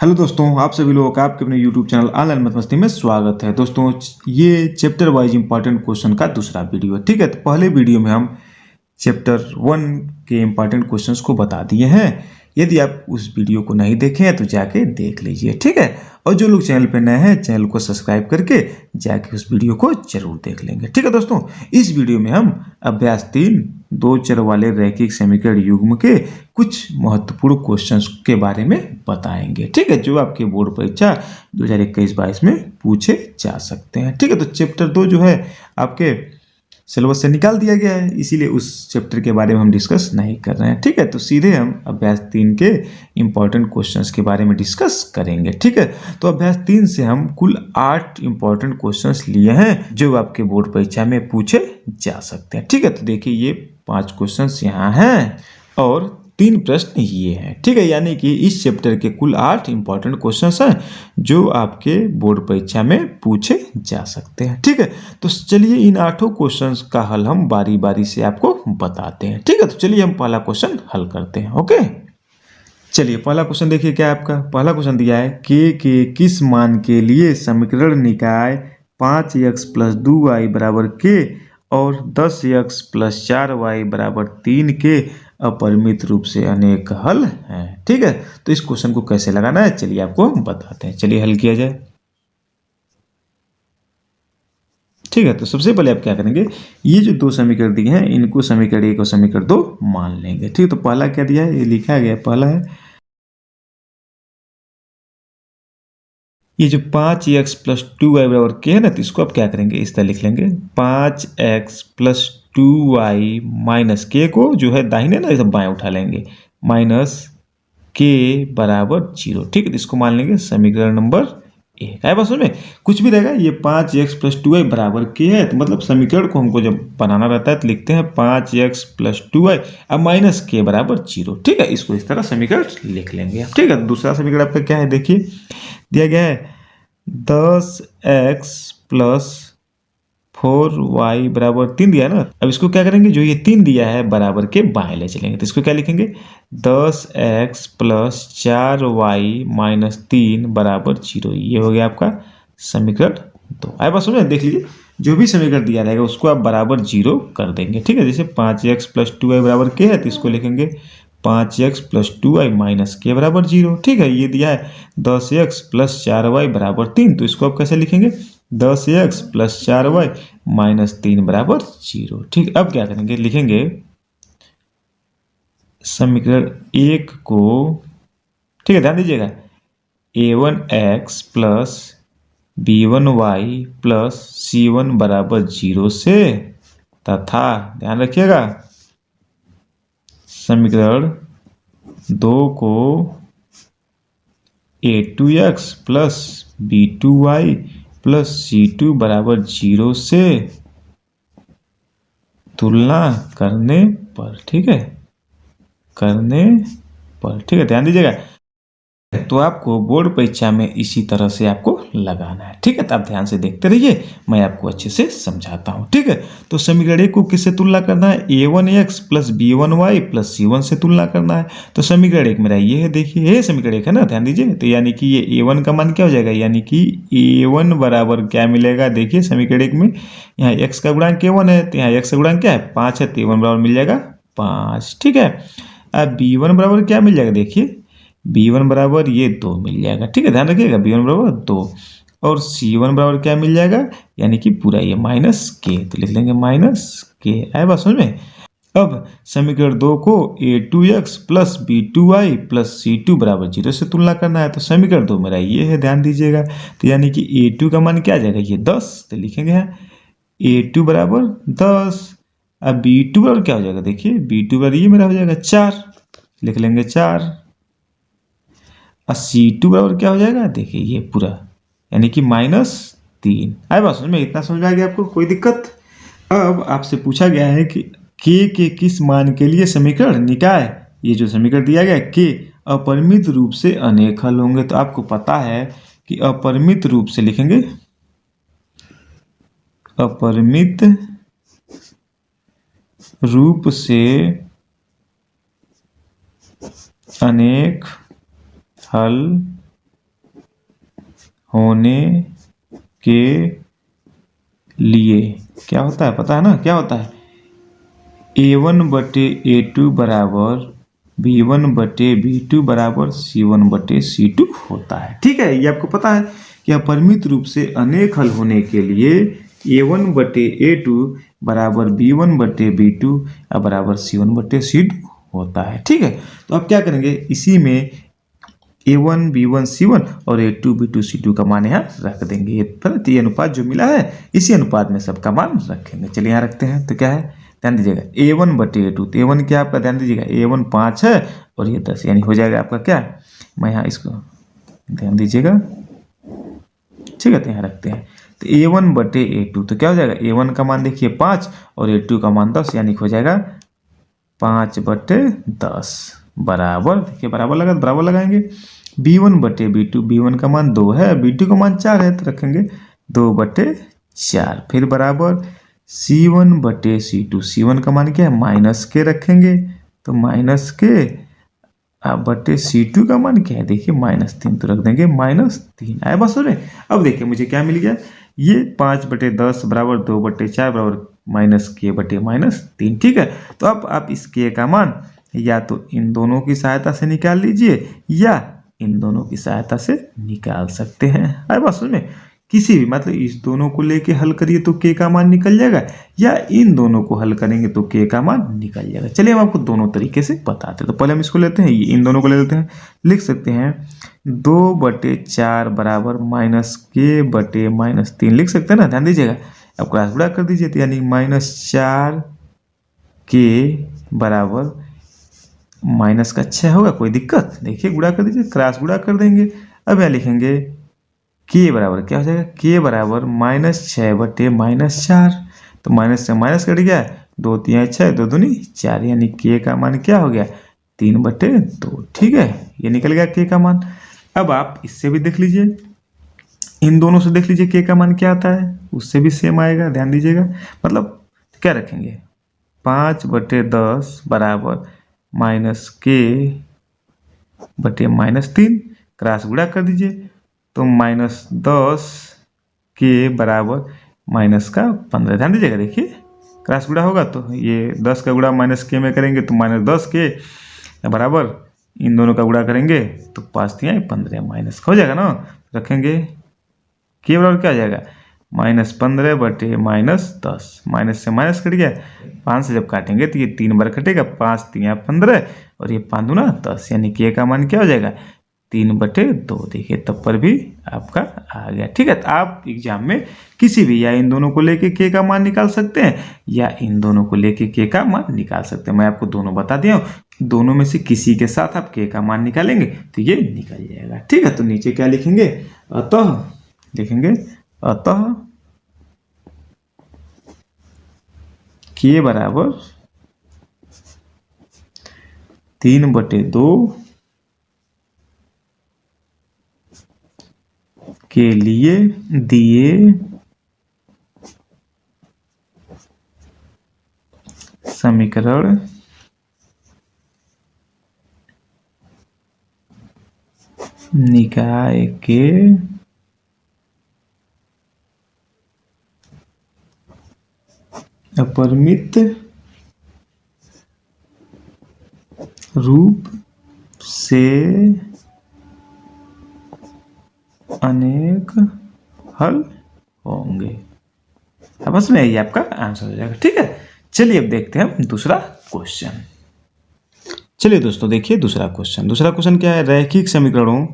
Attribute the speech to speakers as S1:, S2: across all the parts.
S1: Hello दोस्तों, आप सभी लोगों का आपके अपने यूट्यूब चैनल ऑनलाइन मैथ मस्ती में स्वागत है। दोस्तों, ये चैप्टर वाइज इंपॉर्टेंट क्वेश्चन का दूसरा वीडियो है। ठीक है, तो पहले वीडियो में हम चैप्टर 1 के इंपॉर्टेंट क्वेश्चंस को बता दिए हैं। यदि आप उस वीडियो को नहीं देखे हैं तो जाके देख लीजिए। ठीक है, और जो लोग चैनल पे नए हैं चैनल को सब्सक्राइब करके जाके उस वीडियो को जरूर देख लेंगे। ठीक है दोस्तों, इस वीडियो में हम अभ्यास 3 दो चर वाले रैखिक समीकरण युग्म के कुछ महत्वपूर्ण क्वेश्चंस के बारे में बताएंगे। ठीक है, जो आपके बोर्ड परीक्षा 2021-22 में पूछे जा सकते हैं। ठीक है, तो चैप्टर 2 जो है आपके सिलेबस से निकाल दिया गया है, इसीलिए उस चैप्टर के बारे में हम डिस्कस नहीं कर रहे हैं। ठीक है, तो सीधे हम अभ्यास 3 के इंपॉर्टेंट क्वेश्चंस के बारे में डिस्कस करेंगे। ठीक है, तो अभ्यास 3 से हम कुल 8 इंपॉर्टेंट क्वेश्चंस लिए हैं जो आपके बोर्ड परीक्षा में पूछे जा सकते हैं। ठीक है, तो देखिए ये 5 क्वेश्चंस यहाँ हैं और 3 प्रश्न ये हैं। ठीक है, यानी कि इस चैप्टर के कुल 8 इंपॉर्टेंट क्वेश्चंस हैं जो आपके बोर्ड परीक्षा में पूछे जा सकते हैं। ठीक है, तो चलिए इन 8 क्वेश्चंस का हल हम बारी बारी से आपको बताते हैं। ठीक है, तो चलिए हम पहला क्वेश्चन हल करते हैं। ओके, चलिए पहला क्वेश्चन देखिए क्या है आपका। पहला क्वेश्चन दिया है के किस मान के लिए समीकरण निकाय 5x + 2y = k और 10x + 4y = 3 के अपरिमित रूप से अनेक हल हैं। ठीक है, तो इस क्वेश्चन को कैसे लगाना है चलिए आपको हम बताते हैं। चलिए हल किया जाए। ठीक है, तो सबसे पहले आप क्या करेंगे, ये जो 2 समीकरण दिए हैं इनको समीकरण 1 और समीकरण 2 मान लेंगे। ठीक है, तो पहला क्या दिया है, ये लिखा गया पहला है ये जो 5x + 2y = k है ना, तो इसको आप क्या करेंगे, इस तरह लिख लेंगे 5x + 2y - k को जो है दाहिने ना इसे बाएं उठा लेंगे -k = 0। ठीक है, तो इसको मान लेंगे समीकरण नंबर 1 है। बस उसमें कुछ भी रहेगा, ये 5x + 2y = k है, तो मतलब समीकरण को हमको जब बनाना रहता है तो लिखते हैं 5x + 2y अब -k = 0। ठीक है, इसको इस तरह समीकरण लिख लेंगे। ठीक है, दूसरा समीकरण आपका क्या है, देखिए दिया गया है 10x + 4y = 3 दिया है ना। अब इसको क्या करेंगे, जो ये 3 दिया है बराबर के बाएं ले चलेंगे, तो इसको क्या लिखेंगे 10x + 4y - 3 = 0। ये हो गया आपका समीकरण 2। आए बात समझ में, देख लीजिए जो भी समीकरण दिया रहेगा उसको आप बराबर 0 कर देंगे। ठीक है, जैसे 5x + 2y = k है तो इसको लिखेंगे 5x + 2y - k = 0। ठीक है, ये दिया है 10x + 4y = 3, तो इसको आप कैसे लिखेंगे 10x + 4y - 3 = 0। ठीक, अब क्या करेंगे, लिखेंगे समीकरण 1 को, ठीक है ध्यान दीजिएगा, a1x + b1y + c1 = 0 से तथा ध्यान रखिएगा समीकरण 2 को a2x + b2y + c2 = 0 से तुलना करने पर। ठीक है, करने पर। ठीक है, ध्यान दीजिएगा, तो आपको बोर्ड परीक्षा में इसी तरह से आपको लगाना है। ठीक है, तो आप ध्यान से देखते रहिए, मैं आपको अच्छे से समझाता हूँ। ठीक है, तो समीकरण 1 को किससे तुलना करना है, a1x + b1y + c1 से तुलना करना है। तो समीकरण 1 मेरा ये है, देखिए ये समीकरण 1 है ना, ध्यान दीजिए, तो यानी कि ये a1 का मान क्या हो जाएगा, यानी कि a1 बराबर क्या मिलेगा, देखिए समीकरण 1 में यहाँ x का गुणांक a1 है तो यहाँ x का गुणांक क्या है 5 है, तो a1 बराबर मिल जाएगा 5। ठीक है, अब b1 बराबर क्या मिल जाएगा, देखिए b1 बराबर ये 2 मिल जाएगा। ठीक है, ध्यान रखिएगा b1 बराबर 2 और c1 बराबर क्या मिल जाएगा, यानी कि पूरा ये -k, तो लिख लेंगे -k। आए बात समझ में। अब समीकरण 2 को a2x + b2y + c2 = 0 से तुलना करना है, तो समीकरण 2 मेरा ये है, ध्यान दीजिएगा, तो यानी कि a2 का मान क्या आ जाएगा, ये 10, तो लिखेंगे यहाँ a2 = 10। अब b2 बराबर क्या हो जाएगा, देखिए b2 बराबर ये मेरा हो जाएगा 4, लिख लेंगे 4। और C2 बराबर क्या हो जाएगा, देखिए ये पूरा यानी कि -3। आए बात समझ में, इतना समझ में आ गया आपको, कोई दिक्कत। अब आपसे पूछा गया है कि k के किस मान के लिए समीकरण निकाय, ये जो समीकरण दिया गया k अपरिमित रूप से अनेक हल होंगे, तो आपको पता है कि अपरिमित रूप से लिखेंगे अपरिमित रूप से अनेक हल होने के लिए क्या होता है पता है ना, क्या होता है? A1/A2 बराबर B1/B2 बराबर C1/C2 होता है। ठीक है, ये आपको पता है कि अपरिमित रूप से अनेक हल होने के लिए A1/A2 बराबर B1/B2 बराबर C1/C2 होता है। ठीक है, तो अब क्या करेंगे, इसी में A1 B1 C1 और A2 B2 C2 का मान यहाँ रख देंगे। ये अनुपात जो मिला है इसी अनुपात में सबका मान रखेंगे। चलिए यहाँ रखते हैं, तो क्या है, ध्यान दीजिएगा A1/A2, तो A1 क्या आपका, ध्यान दीजिएगा A1 5 है और ये 10, यानी हो जाएगा आपका क्या, मैं यहाँ इसको ध्यान दीजिएगा, ठीक है, तो यहाँ रखते हैं। तो A1/A2 तो क्या हो जाएगा, A1 का मान देखिए 5 और A2 का मान 10, यानी हो जाएगा 5/10 बराबर, देखिए बराबर लगा, बराबर लगाएंगे। B1/B2, B1 का मान 2 है, B2 का मान 4 है, तो रखेंगे 2/4, फिर बराबर C1/C2, C1 का मान क्या है, माइनस के रखेंगे, तो माइनस के बटे C2 का मान क्या है, देखिए -3, तो रख देंगे -3। आया बस हो रहे। अब देखिए मुझे क्या मिल गया, ये 5/10 बराबर 2/4 बराबर -k/-3। ठीक है, तो अब आप इस k का मान या तो इन दोनों की सहायता से निकाल लीजिए या इन दोनों की सहायता से निकाल सकते हैं। आया बस में, किसी भी मतलब इस दोनों को लेके हल करिए तो k का मान निकल जाएगा, या इन दोनों को हल करेंगे तो k का मान निकल जाएगा। चलिए हम आपको दोनों तरीके से बताते हैं। तो पहले हम इसको लेते हैं, इन दोनों को ले लेते हैं, लिख सकते हैं 2/4 बराबर -k/-3 लिख सकते हैं ना, ध्यान दीजिएगा। अब क्रॉस गुणा कर दीजिए, तो यानी -4k बराबर माइनस का 6 होगा, कोई दिक्कत, देखिए गुणा कर दीजिए, क्रॉस गुणा कर देंगे। अब यहाँ लिखेंगे k बराबर क्या हो जाएगा, k बराबर -6/-4, तो माइनस से माइनस कट गया, 2 3 6, 2 दूनी 4, यानी k का मान क्या हो गया, 3/2। ठीक है, ये निकल गया k का मान। अब आप इससे भी देख लीजिए, इन दोनों से देख लीजिए k का मान क्या आता है, उससे भी सेम आएगा, ध्यान दीजिएगा। मतलब क्या रखेंगे, 5/10 बराबर -k/-3, क्रॉस गुणा कर दीजिए, तो -10 के बराबर -15, ध्यान दीजिएगा। देखिए क्रॉस गुणा होगा तो ये 10 का गुणा -k में करेंगे तो -10 के बराबर, इन दोनों का गुणा करेंगे तो 5 3 15 माइनस हो जाएगा ना, रखेंगे k बराबर क्या आ जाएगा, -15/-10, माइनस से माइनस कट गया, 5 से जब काटेंगे तो ये 3 बार कटेगा, 5 3 15 और ये 5 दूना 10, यानी k का मान क्या हो जाएगा, 3/2। देखिए तब पर भी आपका आ गया। ठीक है, तो आप एग्जाम में किसी भी, या इन दोनों को लेके k का मान निकाल सकते हैं या इन दोनों को लेके k का मान निकाल सकते हैं। मैं आपको दोनों बता दिया हूँ, दोनों में से किसी के साथ आप k का मान निकालेंगे तो ये निकल जाएगा। ठीक है, तो नीचे क्या लिखेंगे, अतः लिखेंगे, अतः k बराबर 3/2 के लिए दिए समीकरण निकाय के अपरिमित रूप से अनेक हल होंगे। अब इसमें ये आपका आंसर हो जाएगा। ठीक है, चलिए अब देखते हैं हम दूसरा क्वेश्चन। चलिए दोस्तों देखिए दूसरा क्वेश्चन क्या है, रैखिक समीकरणों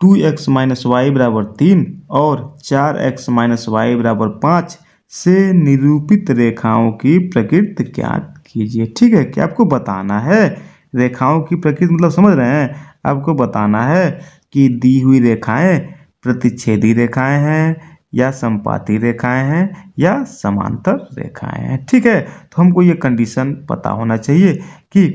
S1: 2x - y बराबर 3 और 4x - y बराबर 5 से निरूपित रेखाओं की प्रकृति ज्ञात कीजिए। ठीक है, क्या आपको बताना है रेखाओं की प्रकृति, मतलब समझ रहे हैं, आपको बताना है कि दी हुई रेखाएं प्रतिच्छेदी रेखाएं हैं या संपाती रेखाएं हैं या समांतर रेखाएं हैं। ठीक है, तो हमको ये कंडीशन पता होना चाहिए कि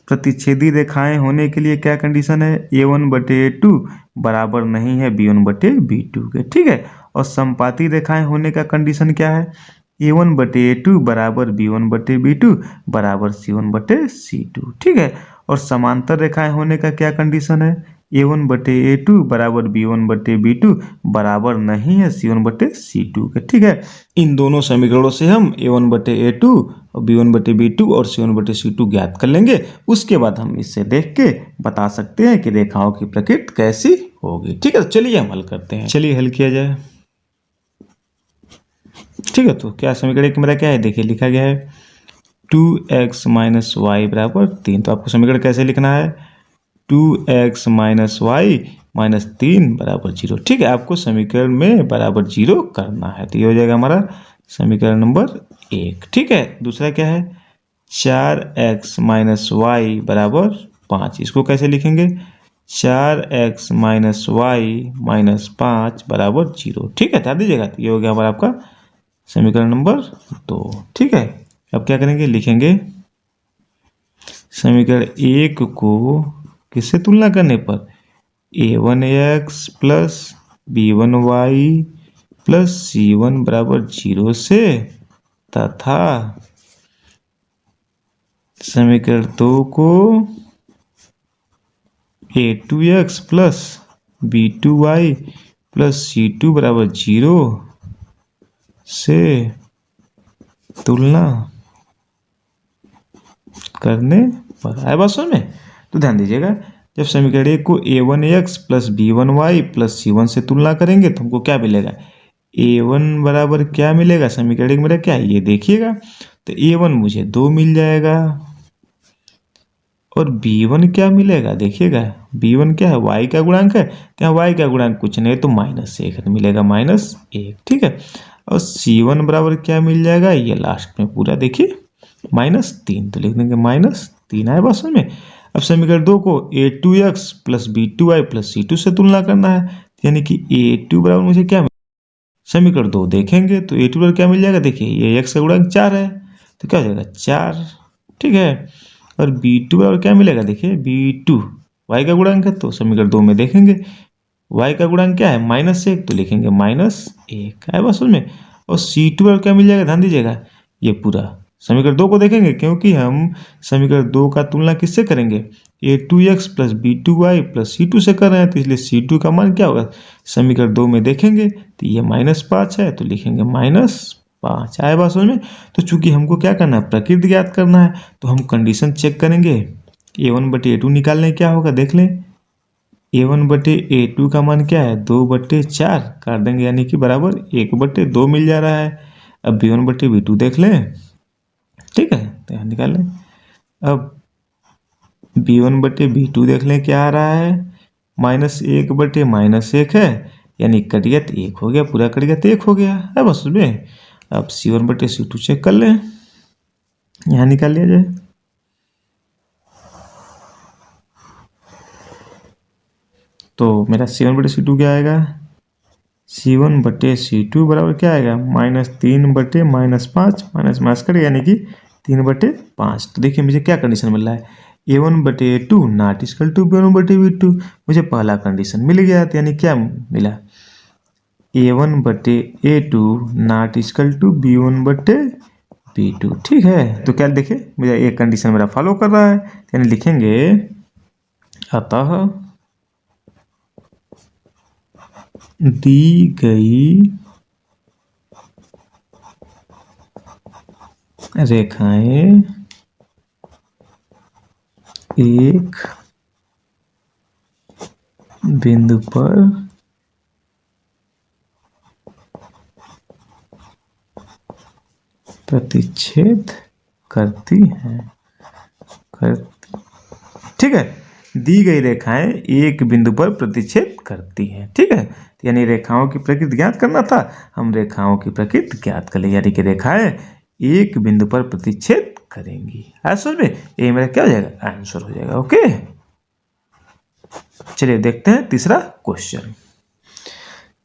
S1: प्रतिच्छेदी रेखाएं होने के लिए क्या कंडीशन है, A1/A2 बराबर नहीं है B1/B2 के। ठीक है, और संपाती रेखाएं होने का कंडीशन क्या है, A1/A2 बराबर B1/B2 बराबर C1/C2। ठीक है, और समांतर रेखाएं होने का क्या कंडीशन है, A1/A2 बराबर B1/B2 बराबर नहीं है C1/C2 के। ठीक है, इन दोनों समीकरणों से हम A1/A2 और B1/B2 और C1/C2 ज्ञात कर लेंगे। उसके बाद हम इससे देख के बता सकते हैं कि रेखाओं की प्रकृति कैसी होगी। ठीक है, तो चलिए हम हल करते हैं। चलिए हल किया जाए। ठीक है, तो क्या समीकरण एक मेरा क्या है, देखिए लिखा गया है 2x - y बराबर 3। तो आपको समीकरण कैसे लिखना है, 2x - y - 3 बराबर 0। ठीक है, आपको समीकरण में बराबर 0 करना है। तो ये हो जाएगा हमारा समीकरण नंबर 1। ठीक है, दूसरा क्या है, 4x - y बराबर 5। इसको कैसे लिखेंगे, 4x - y - 5 बराबर 0। ठीक है, ध्यान दीजिएगा। तो ये हो गया हमारा आपका समीकरण नंबर 2। ठीक है, अब क्या करेंगे, लिखेंगे समीकरण 1 को किससे तुलना करने पर, a1x plus b1y plus c1 बराबर 0 से, तथा समीकरण 2 को a2x plus b2y plus c2 बराबर 0 से तुलना करने पर। आए बात समझ में? तो ध्यान दीजिएगा, जब समीकरण 1 को a1x plus b1y plus c1 से तुलना करेंगे तो हमको क्या मिलेगा, a1 बराबर क्या मिलेगा, समीकरण 1 मेरा क्या है ये देखिएगा। तो a1 मुझे 2 मिल जाएगा और b1 क्या मिलेगा, देखिएगा b1 क्या है, y का गुणांक है, तो यहाँ y का गुणांक कुछ नहीं तो -1 है, तो मिलेगा -1। ठीक है, और c1 बराबर क्या मिल जाएगा, ये लास्ट में पूरा देखिए -3, तो लिख देंगे -3। आए बात समझ में? अब समीकरण 2 को a2x plus b2y plus c2 से तुलना करना है, यानी कि a2 बराबर मुझे क्या, समीकरण 2 देखेंगे तो a2 बराबर क्या मिल जाएगा, देखिए ये x का गुणांक 4 है तो क्या हो जाएगा 4। ठीक है, और b2 बराबर क्या मिलेगा, देखिए b2 y का गुणांक है, तो समीकरण 2 में देखेंगे y का गुणांक क्या है -1, तो लिखेंगे -1। आए बात समझ में? और c2 बराबर क्या मिल जाएगा, ध्यान दीजिएगा, ये पूरा समीकरण 2 को देखेंगे क्योंकि हम समीकरण 2 का तुलना किससे करेंगे, a2x plus b2y plus c2 से कर रहे हैं, तो इसलिए c2 का मान क्या होगा, समीकरण 2 में देखेंगे तो ये -5 है, तो लिखेंगे -5। आए बात समझ में? तो चूंकि हमको क्या करना है, प्रकृति ज्ञात करना है, तो हम कंडीशन चेक करेंगे। a1/a2 निकालने क्या होगा, देख लें, a1/a2 का मान क्या है, 2/4 काट देंगे, यानी कि बराबर 1/2 मिल जा रहा है। अब b1/b2 देख लें। ठीक है, तो यहाँ निकाल लें। अब b1/b2 देख लें क्या आ रहा है, -1/-1 है, यानी कट गया तो 1 हो गया, पूरा कट गया तो 1 हो गया है बस उसमें। अब c1/c2 चेक कर लें, यहाँ निकाल लिया जाए। तो मेरा c1/c2 क्या आएगा, c1/c2 बराबर क्या आएगा, -3/-5 माइनस करें, यानी कि 3/5। तो देखिए मुझे क्या कंडीशन मिल रहा है, a1/a2 not equal to b1/b2, मुझे पहला कंडीशन मिल गया, तो यानी क्या मिला, a1/a2 not equal to b1/b2। ठीक है, तो क्या देखिए मुझे एक कंडीशन मेरा फॉलो कर रहा है, यानी लिखेंगे अतः दी गई रेखाएं एक बिंदु पर प्रतिच्छेद करती हैं। ठीक है, दी गई रेखाएं एक बिंदु पर प्रतिच्छेद करती हैं। ठीक है, यानी रेखाओं की प्रकृति ज्ञात करना था, हम रेखाओं की प्रकृति ज्ञात कर ले, यानी कि रेखाएं एक बिंदु पर प्रतिच्छेद करेंगी। आंसर में ये मेरा क्या हो जाएगा, आंसर हो जाएगा। ओके, चलिए देखते हैं तीसरा क्वेश्चन।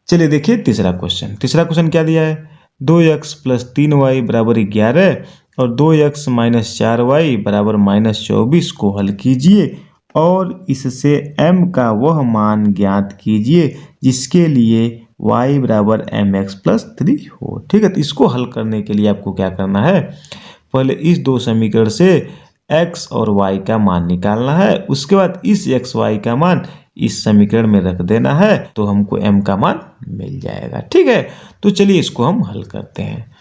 S1: चलिए देखिए तीसरा क्वेश्चन क्या दिया है, 2x प्लस 3y बराबर 11 और 2x माइनस 4y बराबर -24 को हल कीजिए और इससे m का वह मान ज्ञात कीजिए जिसके लिए y बराबर mx प्लस 3 हो। ठीक है, तो इसको हल करने के लिए आपको क्या करना है, पहले इस दो समीकरण से x और y का मान निकालना है। उसके बाद इस x y का मान इस समीकरण में रख देना है तो हमको m का मान मिल जाएगा। ठीक है, तो चलिए इसको हम हल करते हैं।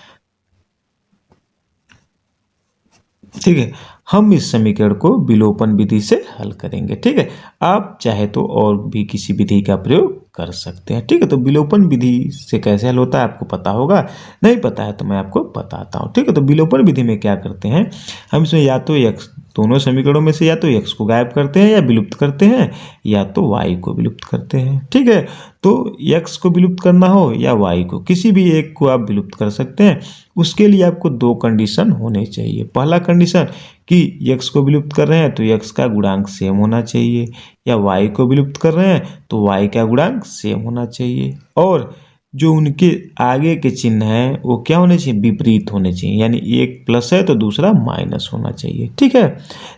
S1: ठीक है, हम इस समीकरण को विलोपन विधि से हल करेंगे। ठीक है, आप चाहे तो और भी किसी विधि का प्रयोग कर सकते हैं। ठीक है, तो विलोपन विधि से कैसे हल होता है आपको पता होगा, नहीं पता है तो मैं आपको बताता हूँ। ठीक है, तो विलोपन विधि में क्या करते हैं, हम इसमें या तो x, दोनों समीकरणों में से या तो x को गायब करते हैं या विलुप्त करते हैं, या तो y को विलुप्त करते हैं। ठीक है, तो x को विलुप्त करना हो या y को, किसी भी एक को आप विलुप्त कर सकते हैं। उसके लिए आपको दो कंडीशन होने चाहिए। पहला कंडीशन कि x को विलुप्त कर रहे हैं तो x का गुणांक सेम होना चाहिए, या y को विलुप्त कर रहे हैं तो y का गुणांक सेम होना चाहिए, और जो उनके आगे के चिन्ह हैं वो क्या होने चाहिए, विपरीत होने चाहिए। यानी एक प्लस है तो दूसरा माइनस होना चाहिए। ठीक है,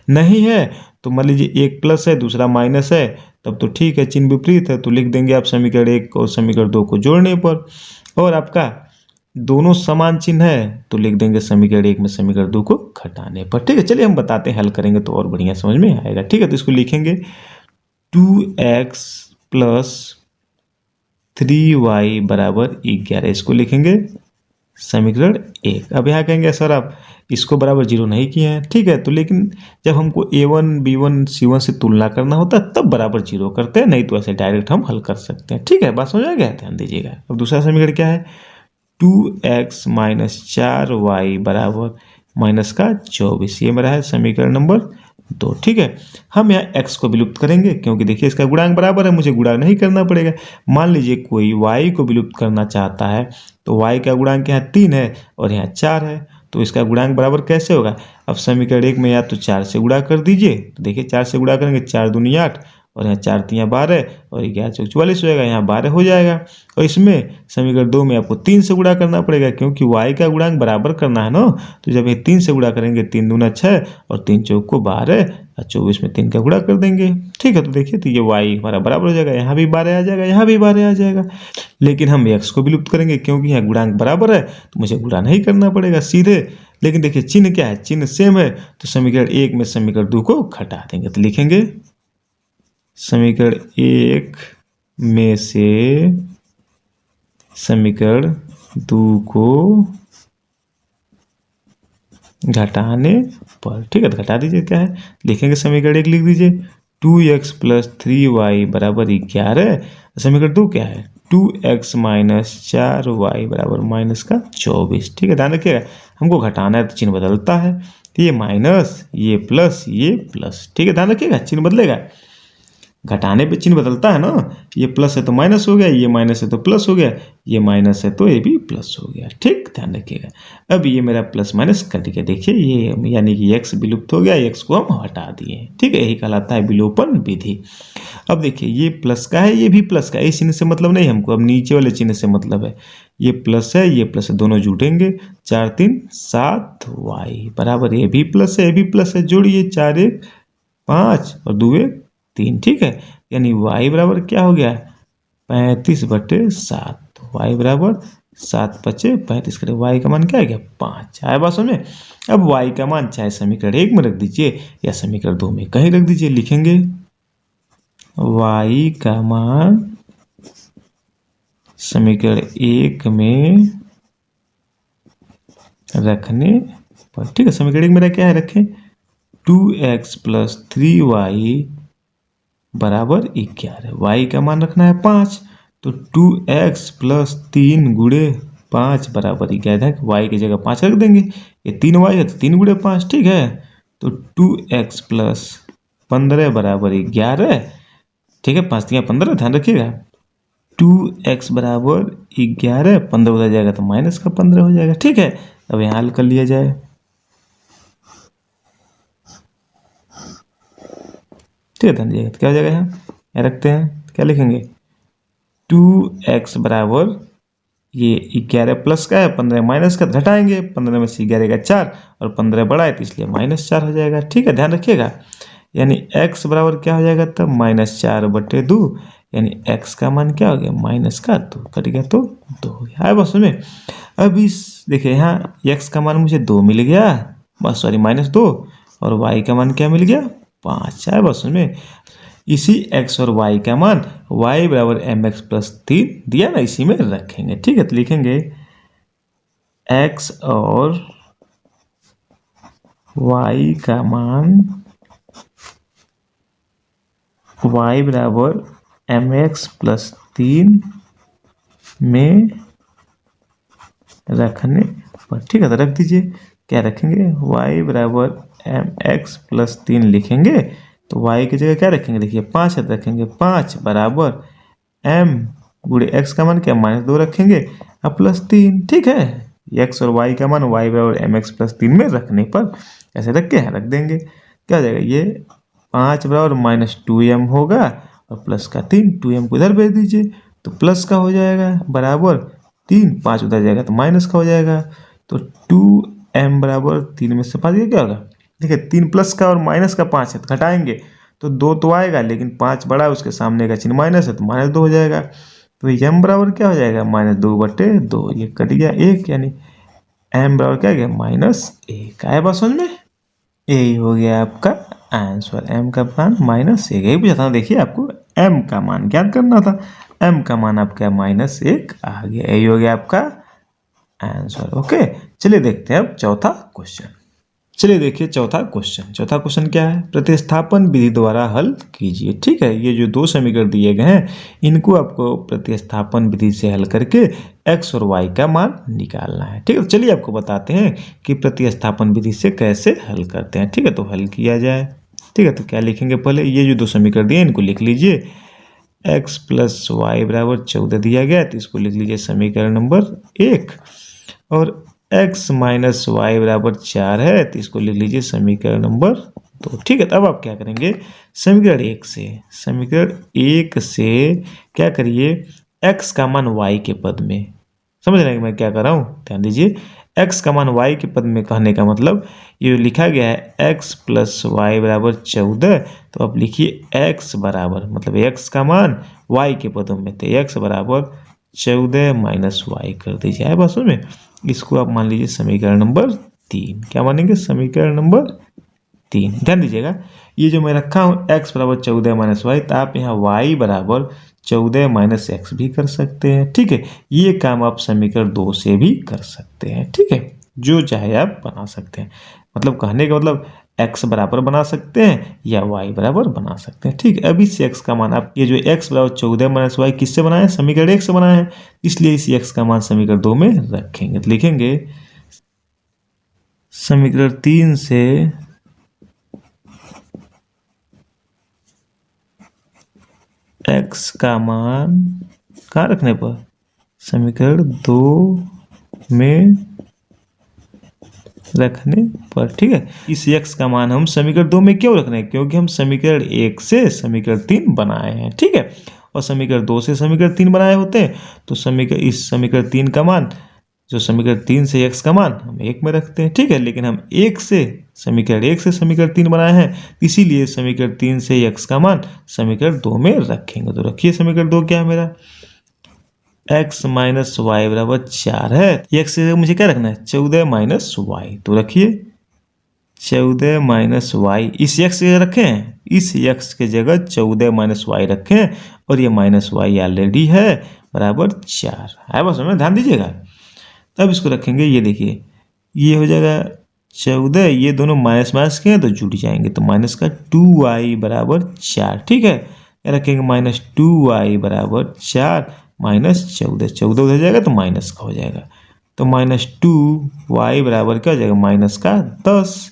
S1: नहीं है तो मान लीजिए एक प्लस है दूसरा माइनस है, तब तो ठीक है, चिन्ह विपरीत है तो लिख देंगे आप समीकरण 1 और समीकरण 2 को जोड़ने पर। और आपका दोनों समान चिन्ह है तो लिख देंगे समीकरण 1 में समीकरण 2 को घटाने पर। ठीक है, चलिए हम बताते हैं, हल करेंगे तो और बढ़िया समझ में आएगा। ठीक है, तो इसको लिखेंगे 2x प्लस 3y बराबर 11, इसको लिखेंगे समीकरण 1। अब यहाँ कहेंगे सर आप इसको बराबर 0 नहीं किए हैं। ठीक है, तो लेकिन जब हमको a1 b1 c1 से तुलना करना होता है तब बराबर 0 करते हैं, नहीं तो ऐसे डायरेक्ट हम हल कर सकते हैं। ठीक है, बात समझ आ गया, ध्यान दीजिएगा। अब दूसरा समीकरण क्या है, 2x माइनस 4y बराबर माइनस का 24, ये मेरा है समीकरण नंबर 2। ठीक है, हम यहाँ x को विलुप्त करेंगे क्योंकि देखिए इसका गुणांक बराबर है, मुझे गुणांक नहीं करना पड़ेगा। मान लीजिए कोई y को विलुप्त करना चाहता है तो y का गुणांक यहाँ 3 है और यहाँ 4 है, तो इसका गुणांक बराबर कैसे होगा। अब समीकरण 1 में या तो 4 से गुणा कर दीजिए, तो देखिए 4 से गुणा करेंगे 4 दूनी 8 और यहाँ 4 3 12 और 11 चौक 44 हो जाएगा, यहाँ 12 हो जाएगा। और इसमें समीकरण 2 में आपको 3 से गुणा करना पड़ेगा क्योंकि y का गुणांक बराबर करना है ना, तो जब ये 3 से गुणा करेंगे 3 दूना 6 और 3 चौक को 12 और 24 में 3 का गुणा कर देंगे। ठीक है, तो देखिए तो ये y हमारा बराबर हो जाएगा, यहाँ भी 12 आ जाएगा, यहाँ भी 12 आ जाएगा। लेकिन हम x को विलुप्त करेंगे क्योंकि यहाँ गुणांक बराबर है तो मुझे गुणा नहीं करना पड़ेगा सीधे। लेकिन देखिए चिन्ह क्या है, चिन्ह सेम है, तो समीकरण 1 में समीकरण 2 को घटा देंगे, तो लिखेंगे समीकरण 1 में से समीकरण 2 को घटाने पर। ठीक है, तो घटा दीजिए, क्या है लिखेंगे समीकरण 1 लिख दीजिए 2x प्लस 3y बराबर 11, समीकरण 2 क्या है 2x माइनस 4y बराबर माइनस का 24। ठीक है, ध्यान रखिएगा हमको घटाना है तो चिन्ह बदलता है, तो ये माइनस ये प्लस ये प्लस। ठीक है, ध्यान रखिएगा चिन्ह बदलेगा, घटाने पे चिन्ह बदलता है ना, ये प्लस है तो माइनस हो गया, ये माइनस है तो प्लस हो गया, ये माइनस है तो ये भी प्लस हो गया। ठीक, ध्यान रखिएगा। अब ये मेरा प्लस माइनस कट गया, देखिए ये यानी कि x विलुप्त हो गया, x को हम हटा दिए। ठीक है, यही कहलाता है विलोपन विधि। अब देखिए ये प्लस का है ये भी प्लस का है, इस चिन्ह से मतलब नहीं हमको, अब नीचे वाले चिन्ह से मतलब है। ये प्लस है ये प्लस है, दोनों जुटेंगे 4 3 7y बराबर ये भी प्लस है ये भी प्लस है, जोड़िए 4 1 5 और 2 1 3। ठीक है, यानी y बराबर क्या हो गया 35/7, y बराबर 7 5 35 करें, y का मान क्या आ गया 5। आया बात समझ में। अब y का मान चाहे समीकरण 1 में रख दीजिए या समीकरण 2 में कहीं रख दीजिए, लिखेंगे y का मान समीकरण 1 में रखने पर। ठीक है, समीकरण 1 मेरा क्या है रखें 2x प्लस 3y बराबर 11, y का मान रखना है 5, तो 2x प्लस 3 गुणे 5 बराबर 11, y की जगह 5 रख देंगे, ये 3y है तो 3 गुणे 5। ठीक है, तो 2x प्लस 15 बराबर 11। ठीक है, 5 3 15, ध्यान रखिएगा 2x बराबर 11, 15 उधर जाएगा तो माइनस का 15 हो जाएगा। ठीक है, अब यहाँ हल कर लिया जाए, ठीक है, ध्यान दीजिएगा क्या हो जाएगा, यहाँ रखते हैं क्या लिखेंगे 2x बराबर ये 11 प्लस का है 15 माइनस का, घटाएंगे 15 में से 11 का 4 और 15 बड़ा है तो इसलिए -4 हो जाएगा। ठीक है, ध्यान रखिएगा, यानी x बराबर क्या हो जाएगा तब -4/2, यानी x का मान क्या हो गया -2 कट गया तो 2 हो गया। बस में अब इस देखिए यहाँ x का मान मुझे 2 मिल गया, बस सॉरी -2, और y का मान क्या मिल गया 5 है बस में। इसी x और y का मान y बराबर mx प्लस 3 दिया ना, इसी में रखेंगे। ठीक है, तो लिखेंगे x और y का मान y बराबर mx प्लस 3 में रखने पर। ठीक है, तो रख दीजिए। क्या रखेंगे y बराबर mx प्लस 3 लिखेंगे, तो y की जगह क्या रखेंगे, देखिए 5 है तो रखेंगे 5 बराबर m गुणे x का मान क्या -2 रखेंगे अब प्लस 3। ठीक है, x और y का मान y बराबर mx प्लस 3 में रखने पर ऐसे रख के रख देंगे। क्या हो जाएगा, ये 5 बराबर -2m होगा और प्लस का 3, 2m को इधर भेज दीजिए तो प्लस का हो जाएगा बराबर 3, 5 उधर जाएगा तो माइनस का हो जाएगा। तो 2m बराबर 3 में से 5 क्या होगा, देखिए 3 प्लस का और माइनस का 5 है तो घटाएंगे तो 2 तो आएगा, लेकिन 5 बड़ा है उसके सामने का चिन्ह माइनस है तो -2 हो जाएगा। तो m बराबर क्या हो जाएगा -2/2, ये कट गया 1, यानी m बराबर क्या गया -1। आया बात समझ में, यही हो गया आपका आंसर। m का मान -1, यही पूछा था, देखिए आपको m का मान ज्ञात करना था, m का मान आपका -1 आ गया, यही हो गया आपका आंसर। ओके, चलिए देखते हैं अब चौथा क्वेश्चन। चलिए देखिए चौथा क्वेश्चन क्या है, प्रतिस्थापन विधि द्वारा हल कीजिए। ठीक है, ये जो 2 समीकरण दिए गए हैं इनको आपको प्रतिस्थापन विधि से हल करके x और y का मान निकालना है। ठीक है, तो चलिए आपको बताते हैं कि प्रतिस्थापन विधि से कैसे हल करते हैं। ठीक है, तो हल किया जाए। ठीक है, तो क्या लिखेंगे, पहले ये जो 2 समीकरण दिए इनको लिख लीजिए। x प्लस वाई बराबर 14 दिया गया तो इसको लिख लीजिए समीकरण नंबर 1, और x माइनस वाई बराबर 4 है तो इसको लिख लीजिए समीकरण नंबर 2। ठीक है, तो अब आप क्या करेंगे, समीकरण 1 से क्या करिए, x का मान y के पद में, समझ रहे हैं मैं क्या कर रहा हूँ, ध्यान दीजिए। x का मान y के पद में कहने का मतलब ये लिखा गया है x प्लस वाई बराबर 14, तो अब लिखिए x बराबर, मतलब x का मान y के पदों में, तो x बराबर 14 माइनस वाई कर दीजिए। बस में इसको आप मान लीजिए समीकरण नंबर 3। क्या मानेंगे, समीकरण नंबर 3। ध्यान दीजिएगा, ये जो मैं रखा हूँ x बराबर 14 माइनस वाई, तो आप यहाँ y बराबर 14 माइनस एक्स भी कर सकते हैं। ठीक है, ये काम आप समीकरण 2 से भी कर सकते हैं। ठीक है, जो चाहे आप बना सकते हैं, मतलब कहने का मतलब x बराबर बना सकते हैं या y बराबर बना सकते हैं। ठीक है, अब इस x का मान आप, ये जो x बराबर 14 माइनस वाई किससे बनाए हैं, समीकरण 1 से बनाए हैं, इसलिए इस x का मान समीकरण 2 में रखेंगे। तो लिखेंगे समीकरण 3 से x का मान कहाँ रखने पर, समीकरण 2 में रखने पर। ठीक है, इस x का मान हम समीकरण 2 में क्यों रख रहे हैं, क्योंकि हम समीकरण 1 से समीकरण 3 बनाए हैं। ठीक है, और समीकरण 2 से समीकरण 3 बनाए होते हैं तो इस समीकरण 3 का मान, जो समीकरण 3 से x का मान हम 1 में रखते हैं। ठीक है, लेकिन हम समीकरण 1 से समीकरण 3 बनाए हैं, इसीलिए समीकरण 3 से x का मान समीकरण 2 में रखेंगे। तो रखिए समीकरण 2 क्या है मेरा, x माइनस वाई बराबर 4 है, x से मुझे क्या रखना है 14 माइनस वाई, तो रखिए 14 माइनस वाई, इस x की जगह रखे हैं, इस x के जगह 14 माइनस वाई रखे हैं, और ये माइनस वाई ऑलरेडी है बराबर 4 है। बस में ध्यान दीजिएगा, तब इसको रखेंगे, ये देखिए ये हो जाएगा 14, ये दोनों माइनस माइनस के हैं तो जुड़ जाएंगे, तो माइनस का 2y बराबर 4। ठीक है, रखेंगे माइनस 2y बराबर 4 माइनस 14 उधर जाएगा तो माइनस का हो जाएगा, तो माइनस 2y बराबर क्या हो जाएगा, माइनस का 10,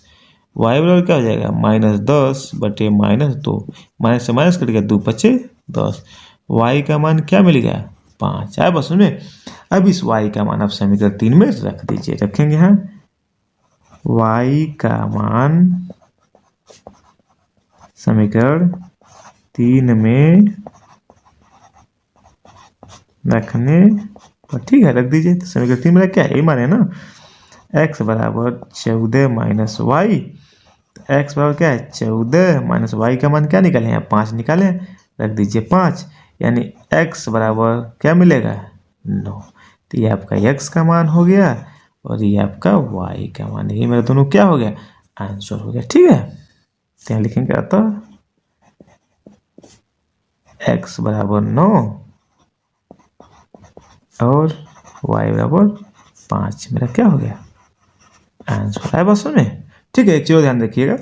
S1: y बराबर क्या हो जाएगा -10/-2, माइनस से माइनस कट गया, 2 बचे 10, y का मान क्या मिल गया 5 है। बस में अब इस y का मान आप समीकरण 3 में रख दीजिए। रखेंगे यहाँ y का मान समीकरण 3 में रखने पर। ठीक है, रख दीजिए, तो समीकरण 3 में क्या है, ये माने ना x बराबर 14 माइनस वाई, x बराबर क्या है 14 माइनस वाई का मान क्या निकाले हैं 5 निकाले, रख दीजिए 5, यानी x बराबर क्या मिलेगा 9। तो ये आपका x का मान हो गया और ये आपका y का मान, ये मेरा दोनों क्या हो गया आंसर हो गया। ठीक है, तो यहाँ लिखेंगे अतः x बराबर 9 और y बराबर 5 मेरा क्या हो गया आंसर। है बस में। ठीक है, एक चीज ध्यान रखिएगा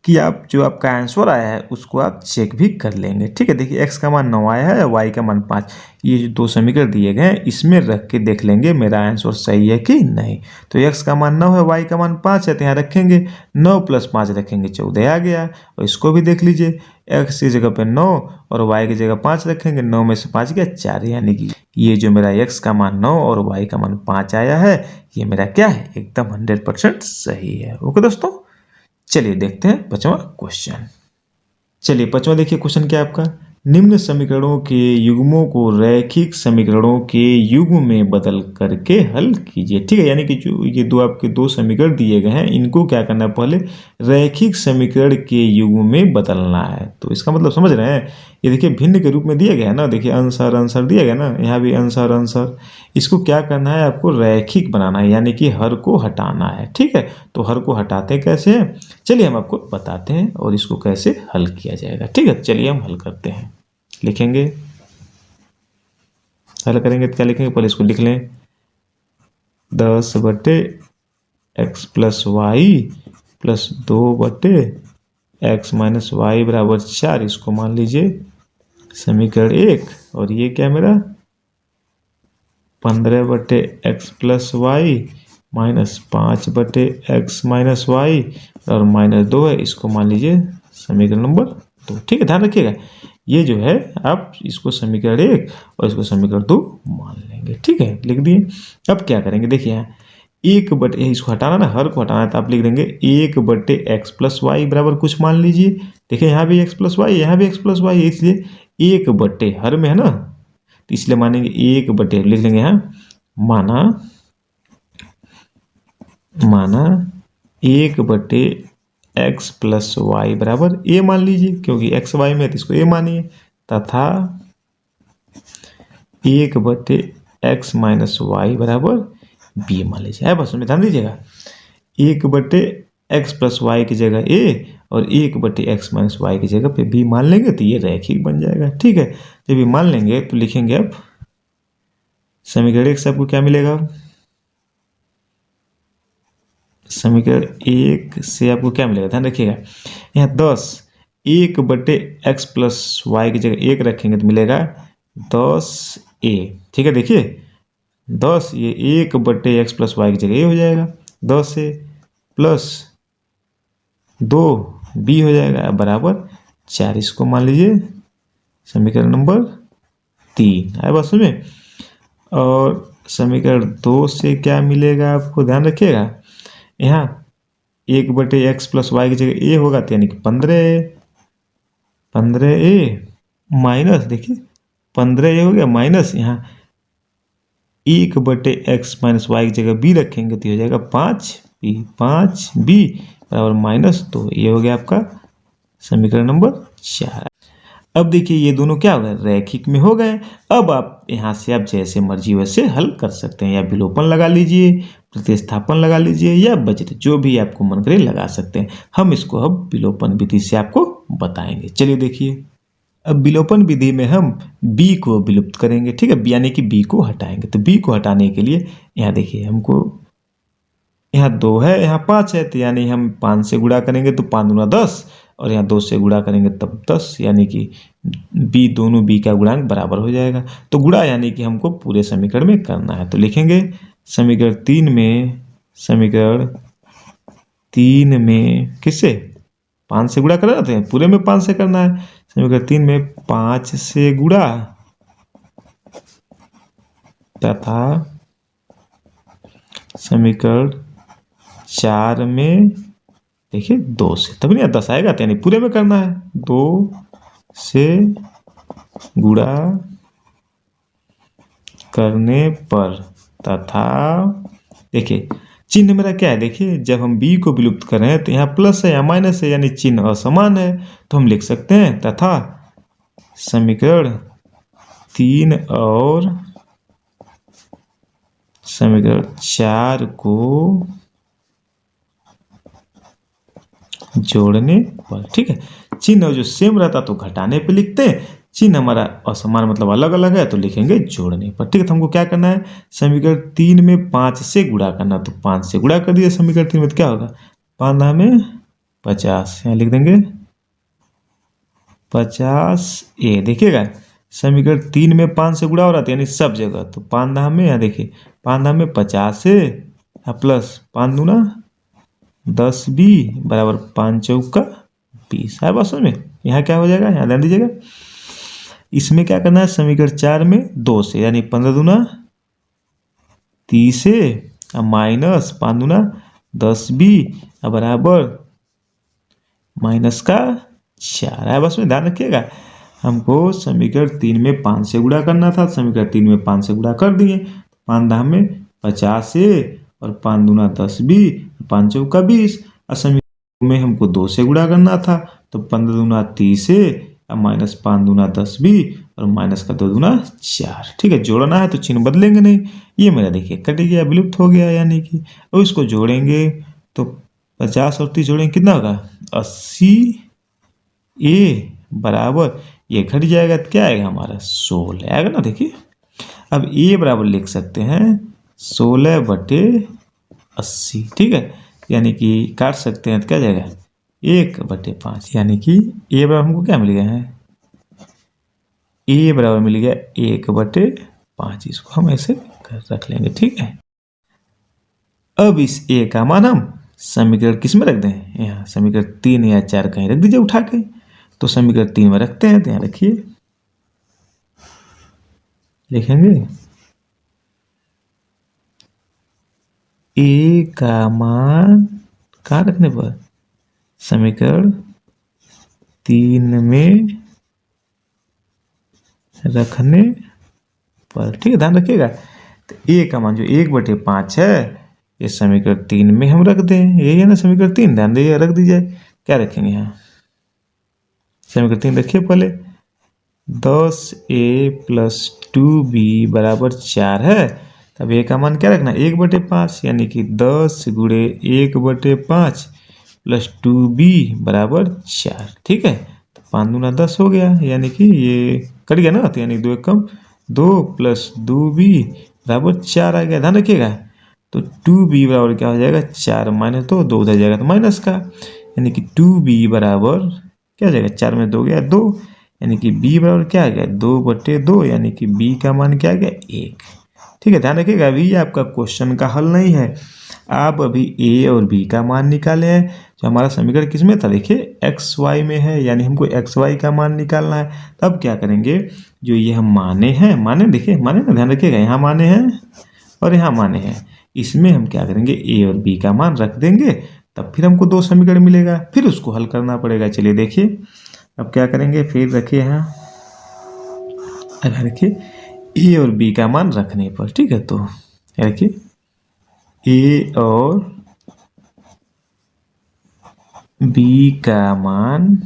S1: कि आप जो आपका आंसर आया है उसको आप चेक भी कर लेंगे। ठीक है, देखिए x का मान 9 आया है और y का मान 5, ये जो दो समीकरण दिए गए हैं इसमें रख के देख लेंगे मेरा आंसर सही है कि नहीं। तो x का मान 9 है, y का मान 5 है, तो यहाँ रखेंगे 9 + 5 रखेंगे 14 आ गया। और इसको भी देख लीजिए, x की जगह पे 9 और y की जगह 5 रखेंगे, 9 में से 5 गया 4, यानी कि ये जो मेरा x का मान 9 और y का मान 5 आया है ये मेरा क्या है एकदम 100% सही है। ओके दोस्तों, चलिए देखते हैं पांचवा क्वेश्चन। चलिए पांचवा देखिए क्वेश्चन क्या है आपका, निम्न समीकरणों के युग्मों को रैखिक समीकरणों के युग्म में बदल करके हल कीजिए। ठीक है, यानी कि जो ये दो आपके दो समीकरण दिए गए हैं इनको क्या करना है, पहले रैखिक समीकरण के युग्म में बदलना है। तो इसका मतलब समझ रहे हैं, ये देखिए भिन्न के रूप में दिया गया है ना, देखिए अंशार अंशार दिया गया ना, यहाँ भी अंशार अंशार, इसको क्या करना है आपको रैखिक बनाना है, यानी कि हर को हटाना है। ठीक है, तो हर को हटाते कैसे हैं, चलिए हम आपको बताते हैं और इसको कैसे हल किया जाएगा। ठीक है, चलिए हम हल करते हैं। लिखेंगे, हल करेंगे तो क्या लिखेंगे, पहले इसको लिख लें 10/x + y + 2/x - y बराबर 4, इसको मान लीजिए समीकरण 1। और ये क्या मेरा 15/x + y - 5/x - y और -2 है, इसको मान लीजिए समीकरण नंबर 2। ठीक है, ध्यान रखिएगा ये जो है आप इसको समीकरण 1 और इसको समीकरण 2 मान लेंगे। ठीक है, लिख दिए। अब क्या करेंगे, देखिए यहाँ 1/, इसको हटाना ना, हर को हटाना है, तो आप लिख देंगे 1/x + y बराबर कुछ मान लीजिए। देखिए यहाँ भी x + y, यहाँ भी x + y, इसलिए 1/, हर में है ना, तो इसलिए मानेंगे 1/, लिख लेंगे यहाँ माना 1/x + y बराबर a मान लीजिए, क्योंकि x y में है तो इसको a मानिए, तथा 1/x - y बराबर b मान लीजिए। है बस में ध्यान दीजिएगा, 1/x + y की जगह a और 1/x - y की जगह पे b मान लेंगे तो ये रैखिक बन जाएगा। ठीक है, जब ये मान लेंगे तो लिखेंगे अब समीकरण 1 से आपको क्या मिलेगा, समीकरण 1 से आपको क्या मिलेगा, ध्यान रखिएगा यहाँ 10, 1/x + y की जगह 1 रखेंगे तो मिलेगा 10a। ठीक है, देखिए 10, ये 1/x + y की जगह ये हो जाएगा 10a प्लस 2b हो जाएगा बराबर 4, इसको मान लीजिए समीकरण नंबर 3। है बस में। और समीकरण 2 से क्या मिलेगा आपको, ध्यान रखिएगा यहाँ 1/x + y की जगह a होगा, तो यानी कि 15a माइनस, देखिए 15a हो गया माइनस, यहाँ 1/x - y की जगह b रखेंगे तो हो जाएगा 5b बराबर -2। ये हो गया आपका समीकरण नंबर 4। अब देखिए ये दोनों क्या हो गए, रैखिक में हो गए। अब आप यहाँ से आप जैसे मर्जी वैसे हल कर सकते हैं, या विलोपन लगा लीजिए, प्रतिस्थापन लगा लीजिए, या बचत, जो भी आपको मन करे लगा सकते हैं। हम इसको अब विलोपन विधि से आपको बताएंगे। चलिए देखिए, अब विलोपन विधि में हम b को विलुप्त करेंगे। ठीक है, यानी कि b को हटाएंगे। तो b को हटाने के लिए यहाँ देखिए हमको, यहाँ 2 है, यहाँ 5 है, तो यानी हम 5 से गुणा करेंगे तो 5 दूना 10, और यहाँ 2 से गुणा करेंगे तब 10, यानी कि b, दोनों b का गुणांक बराबर हो जाएगा। तो गुणा यानी कि हमको पूरे समीकरण में करना है, तो लिखेंगे समीकरण 3 में किससे 5 से गुणा करना है, पूरे में 5 से करना है। समीकरण 3 में 5 से गुणा तथा समीकरण 4 में देखिए 2 से, तभी नहीं 10 आएगा, तो यानी पूरे में करना है, 2 से गुणा करने पर तथा, देखिए चिन्ह मेरा क्या है, देखिए जब हम b को विलुप्त कर रहे हैं तो यहाँ प्लस है या माइनस है, यानी चिन्ह असमान है, तो हम लिख सकते हैं तथा समीकरण 3 और समीकरण 4 को जोड़ने पर। ठीक है, चिन्ह जो सेम रहता तो घटाने पे लिखते हैं, चिन्ह हमारा असमान मतलब अलग अलग है तो लिखेंगे जोड़ने पर। ठीक है, तो हमको क्या करना है, समीकरण 3 में 5 से गुणा करना, तो 5 से गुणा कर दिया समीकरण 3 में, तो क्या होगा 5 में 50, यहाँ लिख देंगे 50A। देखिएगा समीकरण 3 में 5 से गुणा हो रहा था यानी सब जगह, तो 5 में यहाँ देखिए 5 में 50A प्लस 5 दूना 10B बराबर 5 चौका 20 है बस में। यहाँ क्या हो जाएगा, यहाँ ध्यान दीजिएगा, इसमें क्या करना है समीकरण 4 में 2 से यानी 15 दूना 30A माइनस 5 दूना 10B बराबर माइनस का 4 है बस में। ध्यान रखिएगा, हमको समीकरण 3 में 5 से गुणा करना था, समीकरण 3 में 5 से गुणा कर दिए, 5 में 50A और 5 दूना 10B 5 चौका 20, और समीकरण में हमको 2 से गुणा करना था, तो 15 दूना 30A माइनस 5 दूना 10B और माइनस का 2 दूना 4। ठीक है, जोड़ना है तो चिन्ह बदलेंगे नहीं, ये मेरा देखिए कट गया, विलुप्त हो गया, यानी कि अब इसको जोड़ेंगे तो 50 और 30 जोड़ेंगे कितना होगा 80A बराबर ये घट जाएगा तो क्या आएगा हमारा 16 आएगा ना। देखिए अब A बराबर लिख सकते हैं 16/80। ठीक है, यानी कि काट सकते हैं तो क्या जाएगा 1/5, यानी कि A बराबर हमको क्या मिल गया है, A बराबर मिल गया 1/5। इसको हम ऐसे रख लेंगे। ठीक है, अब इस A का मान हम समीकरण किस में रख दें, यहाँ समीकरण 3 या 4 कहीं रख दीजिए उठा के, तो समीकरण 3 में रखते हैं, तो यहाँ रखिए, लिखेंगे A का मान कहाँ रखने पर, समीकरण 3 में रखने पर। ठीक है, ध्यान रखिएगा, तो A का मान जो 1/5 है ये समीकरण 3 में हम रख दें, यही है ना समीकरण 3, ध्यान दीजिए, रख दीजिए। क्या रखेंगे यहाँ समीकरण 3 रखिए पहले, 10A + 2B बराबर 4 है, तब A का मान क्या रखना 1/5, यानी कि 10 गुणे 1/5 प्लस 2B बराबर 4। ठीक है, तो 5 दूना 10 हो गया, यानी कि ये कट गया ना, तो यानी 2 एकम 2 प्लस 2B बराबर 4 आ गया। ध्यान रखिएगा, तो 2B बराबर क्या हो जाएगा 4 माइनस 2, 2 उधर जाएगा तो माइनस का, यानी कि 2B बराबर क्या हो जाएगा 4 में 2 गया 2, यानी कि B बराबर क्या आ गया 2/2, यानी कि B का मान क्या आ गया 1। ठीक है, ध्यान रखिएगा, अभी आपका क्वेश्चन का हल नहीं है, आप अभी A और B का मान निकाले हैं। जो हमारा समीकरण किस में था देखिए XY में है, यानी हमको XY का मान निकालना है। तब क्या करेंगे, जो ये हम माने हैं, माने देखिए माने ना, ध्यान रखिएगा, यहाँ माने हैं और यहाँ माने हैं, इसमें हम क्या करेंगे A और B का मान रख देंगे, तब फिर हमको 2 समीकरण मिलेगा, फिर उसको हल करना पड़ेगा। चलिए देखिए अब क्या करेंगे, फिर रखिए यहाँ, अगर रखिए A और B का मान रखने पर। ठीक है, तो रखिए A और B का मान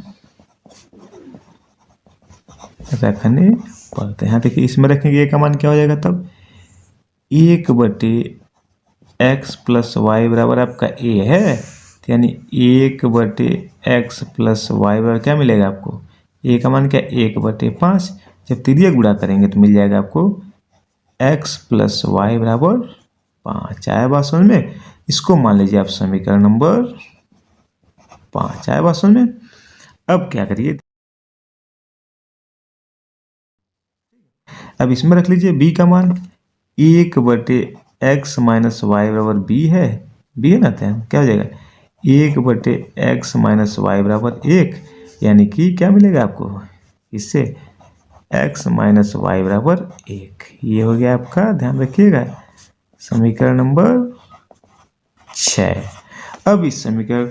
S1: रखने पर, तो यहाँ देखिए इसमें रखेंगे A का मान क्या हो जाएगा, तब 1/x + y बराबर आपका A है, तो यानी 1/x + y बराबर क्या मिलेगा आपको, A का मान क्या 1/5, जब तिर्यक गुणा करेंगे तो मिल जाएगा आपको x + y बराबर 5। आया बात समझ में, इसको मान लीजिए आप समीकरण नंबर 5। आया बात समझ में। अब क्या करिए, अब इसमें रख लीजिए B का मान 1/x - y बराबर B है, B है ना, तो क्या हो जाएगा 1/x - y बराबर 1, यानी कि क्या मिलेगा आपको इससे x - y बराबर 1। ये हो गया आपका, ध्यान रखिएगा, समीकरण नंबर 6। अब इस समीकरण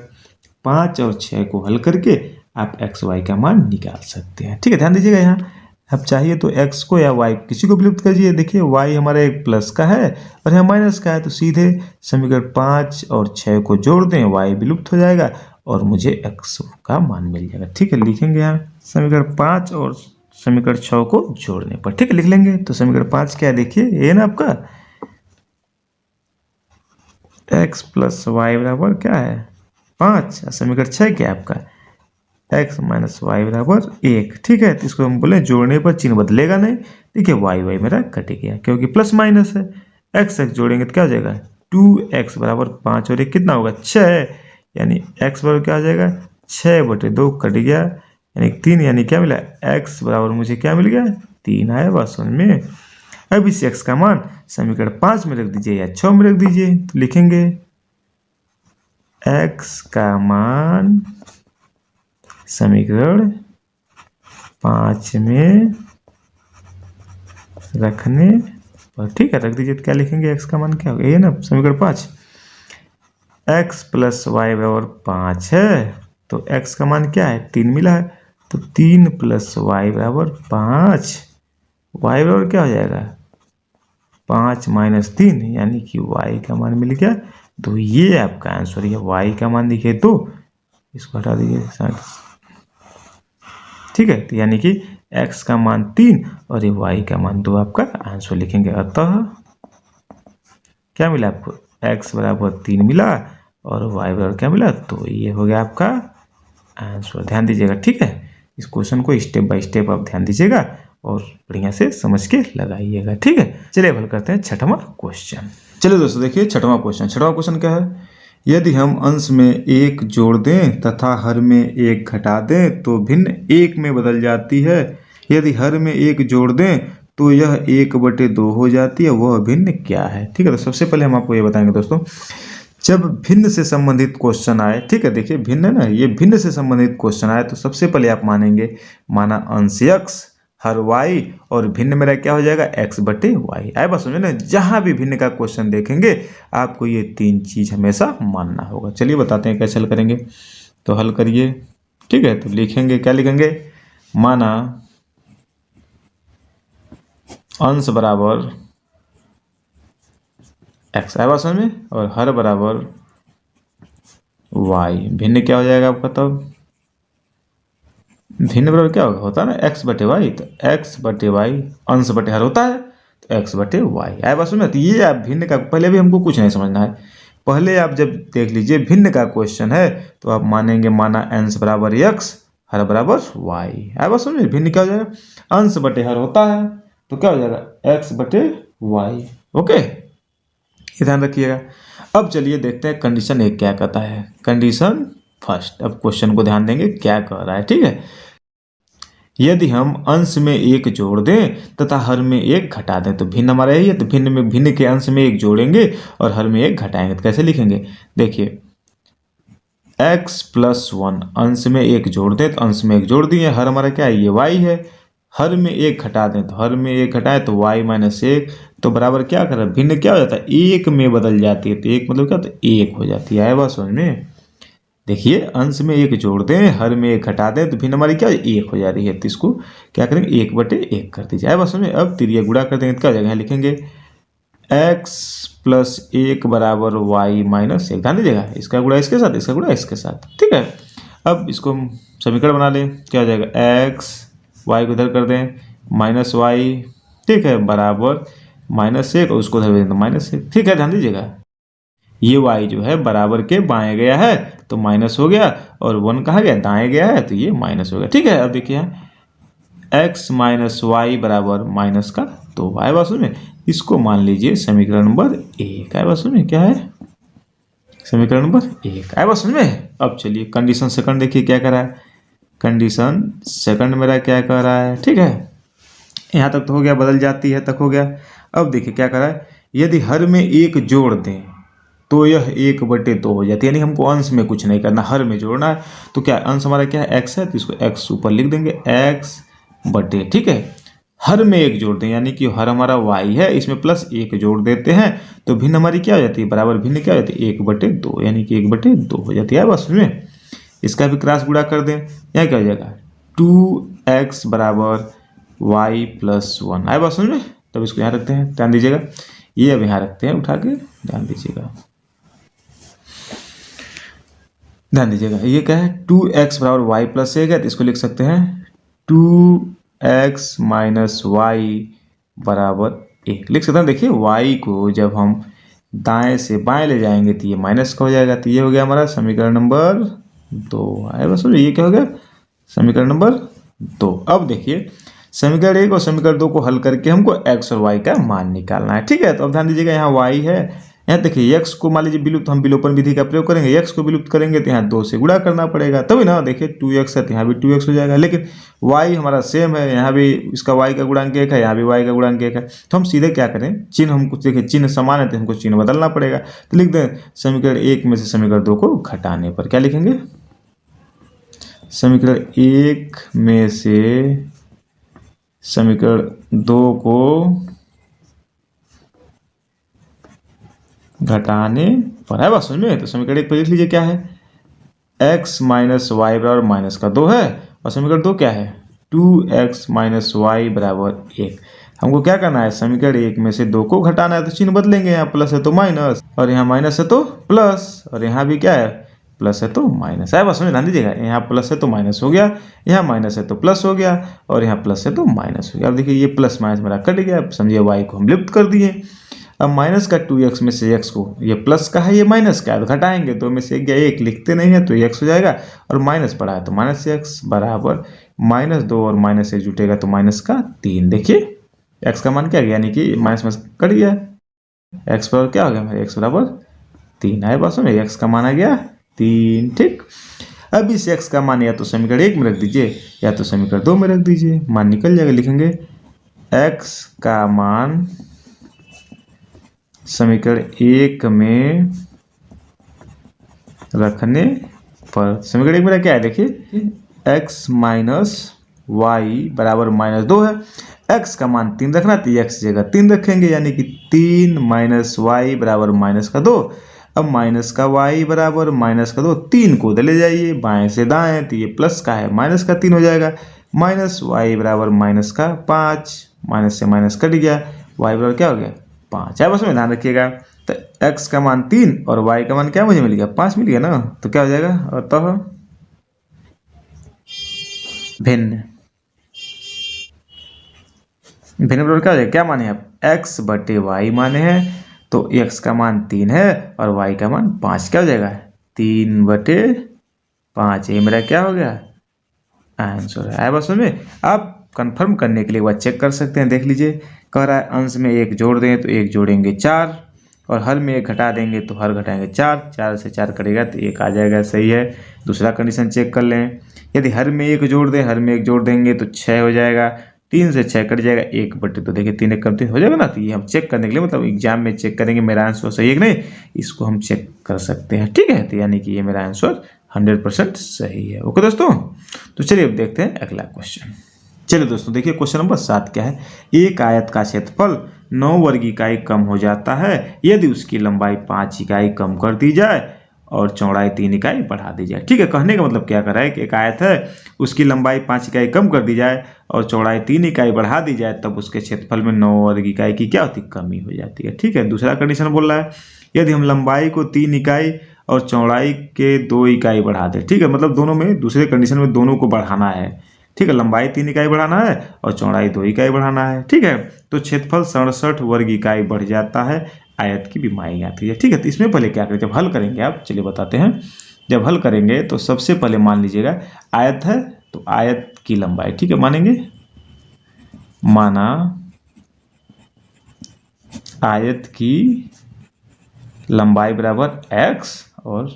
S1: 5 और 6 को हल करके आप x y का मान निकाल सकते हैं। ठीक है, ध्यान दीजिएगा, यहाँ आप चाहिए तो x को या y किसी को विलुप्त करिए। देखिए y हमारा एक प्लस का है और यहाँ माइनस का है, तो सीधे समीकरण 5 और 6 को जोड़ दें, y विलुप्त हो जाएगा और मुझे x का मान मिल जाएगा। ठीक है, लिखेंगे यहाँ समीकरण 5 और समीकरण 6 को जोड़ने पर। ठीक है, लिख लेंगे, तो समीकरण 5 क्या है देखिए, ये ना आपका x + y बराबर क्या है 5। समीकरण 6 क्या है आपका, x माइनस वाई बराबर 1। ठीक है, तो इसको हम बोले जोड़ने पर चिन्ह बदलेगा नहीं। देखिए वाई वाई मेरा कट गया क्योंकि प्लस माइनस है। x x जोड़ेंगे तो क्या हो जाएगा, 2x बराबर 5 और 1 कितना होगा 6, यानी x बराबर क्या हो जाएगा 6/2 कट गया यानी 3, यानी क्या मिला x बराबर मुझे क्या मिल गया 3 आया बात समझ में। अब इस x का मान समीकरण 5 में रख दीजिए या 6 में रख दीजिए, तो लिखेंगे x का मान समीकरण 5 में रखने पर, ठीक है रख दीजिए, तो क्या लिखेंगे x का मान क्या होगा, ये ना समीकरण 5, x प्लस वाई बराबर 5 है, तो x का मान क्या है 3 मिला है, तो 3 प्लस वाई बराबर 5, वाई बराबर क्या हो जाएगा 5 माइनस 3, यानी कि y का मान मिल गया। तो ये आपका आंसर है, y का मान दिखे तो इसको हटा दीजिए 60, ठीक है, तो यानी कि x का मान 3 और ये y का मान 2 आपका आंसर लिखेंगे। अतः क्या मिला आपको, x बराबर 3 मिला और y बराबर क्या मिला, तो ये हो गया आपका आंसर। ध्यान दीजिएगा, ठीक है, इस क्वेश्चन को स्टेप बाय स्टेप आप ध्यान दीजिएगा और बढ़िया से समझ के लगाइएगा। ठीक है, चलिए हल करते हैं छठवां क्वेश्चन। चलिए दोस्तों देखिए छठवां क्वेश्चन क्या है, यदि हम अंश में 1 जोड़ दें तथा हर में 1 घटा दें तो भिन्न 1 में बदल जाती है। यदि हर में 1 जोड़ दें तो यह 1/2 हो जाती है, वह भिन्न क्या है। ठीक है, तो सबसे पहले हम आपको ये बताएंगे दोस्तों, जब भिन्न से संबंधित क्वेश्चन आए, ठीक है देखिए भिन्न है ना, ये भिन्न से संबंधित क्वेश्चन आए तो सबसे पहले आप मानेंगे माना अंश x हर y और भिन्न मेरा क्या हो जाएगा x/y। आए बात समझे ना, जहां भी भिन्न का क्वेश्चन देखेंगे आपको ये 3 चीज हमेशा मानना होगा। चलिए बताते हैं कैसे हल करेंगे, तो हल करिए। ठीक है, तो लिखेंगे क्या लिखेंगे, माना अंश बराबर x आए बात समझ में और हर बराबर y, भिन्न क्या हो जाएगा आपका, तब भिन्न बराबर क्या होता है ना x/y, तो x/y अंश बटे हर होता है तो x/y आए बात समझ में। तो ये आप भिन्न का पहले भी हमको कुछ नहीं समझना है, पहले आप जब देख लीजिए भिन्न का क्वेश्चन है तो आप मानेंगे माना अंश बराबर x हर बराबर y। आए बात समझ में, भिन्न क्या हो जाएगा अंश बटे हर होता है तो क्या हो जाएगा x/y। ओके, ये ध्यान रखिएगा। अब चलिए देखते हैं कंडीशन 1 क्या कहता है। कंडीशन फर्स्ट, अब क्वेश्चन को ध्यान देंगे क्या कह रहा है। ठीक है, यदि हम अंश में 1 जोड़ दें तथा हर में 1 घटा दें, तो भिन्न हमारा यही है, तो भिन्न के अंश में 1 जोड़ेंगे और हर में 1 घटाएंगे, तो कैसे लिखेंगे, देखिए x + 1 अंश में 1 जोड़ दें तो अंश में 1 जोड़ दिए, हर हमारा क्या है ये y है, हर में 1 घटा दें तो हर में 1 घटाएं तो y - 1, तो बराबर क्या कर रहा है भिन्न क्या हो जाता है 1 में बदल जाती है, तो 1 मतलब क्या होता है 1 हो जाती है। बात समझ में, देखिए अंश में 1 जोड़ दें हर में 1 घटा दें तो भिन्न हमारी क्या 1 हो जा रही है, तो इसको क्या करेंगे 1/1 कर दीजिए। बस में अब तिरिया गुणा कर देंगे तो क्या हो जाएगा, लिखेंगे x + 1 बराबर y - 1। ध्यान दीजिएगा, इसका गुणा इसके साथ, इसका गुणा इसके साथ। ठीक है, अब इसको हम समीकरण बना लें, क्या हो जाएगा x, y को इधर कर दें -y, ठीक है बराबर -1 और उसको उधर दें तो -1। ठीक है, ध्यान दीजिएगा ये y जो है बराबर के बाएं गया है तो माइनस हो गया और 1 कहाँ गया दाएं गया है तो ये माइनस हो गया। ठीक है, अब देखिए x - y बराबर -2 आए बात में, इसको मान लीजिए समीकरण नंबर 1। आए बात में, क्या है समीकरण नंबर 1 आए बात में। अब चलिए कंडीशन सेकंड देखिए क्या कर रहा है, कंडीशन सेकंड मेरा क्या कर रहा है। ठीक है, यहाँ तक तो हो गया, बदल जाती है तक हो गया। अब देखिए क्या कर रहा है, यदि हर में 1 जोड़ दें तो यह 1/2 हो जाती है, यानी हमको अंश में कुछ नहीं करना, हर में जोड़ना है। तो क्या अंश हमारा क्या है x है, तो इसको x ऊपर लिख देंगे x/, ठीक है हर में 1 जोड़ दें यानी कि हर हमारा y है, इसमें +1 जोड़ देते हैं तो भिन्न हमारी क्या हो जाती है बराबर भिन्न क्या हो जाती है 1/2, यानी कि 1/2 हो जाती है। बस में इसका भी क्रॉस गुणा कर दें, यहाँ क्या हो जाएगा 2x बराबर y + 1। आए बात समझ में, तब इसको यहाँ रखते हैं, ध्यान दीजिएगा ये अब यहाँ रखते हैं उठा के, ध्यान दीजिएगा ये क्या है 2x बराबर y + 1 है, तो इसको लिख सकते हैं 2x - y बराबर 1 लिख सकते हैं। देखिए y को जब हम दाएं से बाएं ले जाएंगे तो ये माइनस का हो जाएगा। तो ये हो गया हमारा समीकरण नंबर 2। आए बस ये क्या हो गया समीकरण नंबर 2। अब देखिए समीकरण 1 और समीकरण 2 को हल करके हमको x और y का मान निकालना है। ठीक है, तो अब ध्यान दीजिएगा यहाँ y है, यहाँ देखिए x को मान लीजिए विलुप्त, हम विलोपन विधि का प्रयोग करेंगे, x को विलुप्त करेंगे तो यहाँ 2 से गुणा करना पड़ेगा, तभी ना देखिए 2x है तो यहाँ भी 2x हो जाएगा। लेकिन y हमारा सेम है, यहाँ भी इसका y का गुणांक 1 है, यहाँ भी y का गुणांक 1 है, तो हम सीधे क्या करें, चिन्ह हमको देखिए चिन्ह समान है तो हमको चिन्ह बदलना पड़ेगा। तो लिख दें समीकरण 1 में से समीकरण 2 को घटाने पर क्या लिखेंगे, समीकरण 1 में से समीकरण 2 को घटाने पर है, बात समझ में। तो समीकरण 1 पर लिख लीजिए क्या है, x माइनस वाई बराबर माइनस का 2 है, और समीकरण 2 क्या है 2x माइनस वाई बराबर 1। हमको क्या करना है, समीकरण 1 में से 2 को घटाना है, तो चिन्ह बदलेंगे, यहाँ प्लस है तो माइनस, और यहाँ माइनस है तो प्लस, और यहाँ भी क्या है प्लस है तो माइनस है। बस में ध्यान दीजिएगा, यहाँ प्लस है तो माइनस हो गया, यहाँ माइनस है तो प्लस हो गया, और यहाँ प्लस है तो माइनस हो गया। अब देखिए ये प्लस माइनस मेरा कट गया, समझिए y को हम लिफ्ट कर दिए। अब माइनस का 2x में से x को, ये प्लस का है ये माइनस का है, तो घटाएंगे, 2 में से 1 गया 1, लिखते नहीं है तो x हो जाएगा, और माइनस पड़ा है तो माइनस x बराबर -2 और माइनस 1 जुटेगा तो माइनस का 3। देखिए x का मान क्या गया, यानी कि माइनस में कट गया, x बराबर क्या हो गया हमारे, x बराबर 3 है। बस में x का मान आ गया 3। ठीक, अब इस x का मान या तो समीकरण 1 में रख दीजिए या तो समीकरण 2 में रख दीजिए, मान निकल जाएगा। लिखेंगे x का मान समीकरण 1 में रखने पर, समीकरण 1 में क्या है देखिए x माइनस वाई बराबर -2 है, x का मान 3 रखना तो x जगह 3 रखेंगे, यानी कि 3 माइनस वाई बराबर -2। अब माइनस का y बराबर -2, 3 को उधर ले जाइए बाएं से दाएं, तो ये प्लस का है माइनस का 3 हो जाएगा, माइनस वाई बराबर -5, माइनस से माइनस कट गया, y बराबर क्या हो गया 5 है। बस में ध्यान रखिएगा, तो x का मान 3 और y का मान क्या मुझे मिल गया 5 मिल गया ना, तो क्या हो जाएगा अतः भिन्न, भिन्न बराबर क्या हो जाएगा, क्या माने आप x बटे y माने हैं, तो x का मान 3 है और y का मान 5, क्या हो जाएगा 3 बटे 5, ये मेरा क्या हो गया आंसर है। बस में आप कंफर्म करने के लिए एक बार चेक कर सकते हैं, देख लीजिए कह रहा है अंश में 1 जोड़ दें तो 1 जोड़ेंगे 4, और हर में 1 घटा देंगे तो हर घटाएंगे 4, 4 से 4 कटेगा तो 1 आ जाएगा, सही है। दूसरा कंडीशन चेक कर लें, यदि हर में 1 जोड़ दें, हर में 1 जोड़ देंगे तो 6 हो जाएगा, 3 से 6 कट जाएगा 1 बटे, तो देखिए 3 1 कम 3 हो जाएगा ना। तो ये हम चेक करने के लिए, मतलब एग्जाम में चेक करेंगे मेरा आंसर सही है कि नहीं, इसको हम चेक कर सकते हैं। ठीक है, तो यानी कि ये मेरा आंसर 100% सही है। ओके दोस्तों, तो चलिए अब देखते हैं अगला क्वेश्चन। चलिए दोस्तों देखिए क्वेश्चन नंबर 7 क्या है, एक आयत का क्षेत्रफल 9 वर्ग इकाई कम हो जाता है यदि उसकी लंबाई 5 इकाई कम कर दी जाए और चौड़ाई 3 इकाई बढ़ा दी जाए। ठीक है, कहने का मतलब क्या कर रहा है कि एक आयत है, उसकी लंबाई 5 इकाई कम कर दी जाए और चौड़ाई 3 इकाई बढ़ा दी जाए, तब उसके क्षेत्रफल में 9 वर्ग इकाई की क्या होती है, कमी हो जाती है। ठीक है, दूसरा कंडीशन बोल रहा है यदि हम लंबाई को 3 इकाई और चौड़ाई के 2 इकाई बढ़ा दें। ठीक है, मतलब दोनों में, दूसरे कंडीशन में दोनों को बढ़ाना है। ठीक है, लंबाई 3 इकाई बढ़ाना है और चौड़ाई 2 इकाई बढ़ाना है। ठीक है, तो क्षेत्रफल 67 वर्ग इकाई बढ़ जाता है, आयत की विमाई आती है। ठीक है, तो इसमें पहले क्या करें, जब हल करेंगे आप, चलिए बताते हैं। जब हल करेंगे तो सबसे पहले मान लीजिएगा आयत है तो आयत की लंबाई, ठीक है मानेंगे, माना आयत की लंबाई बराबर x और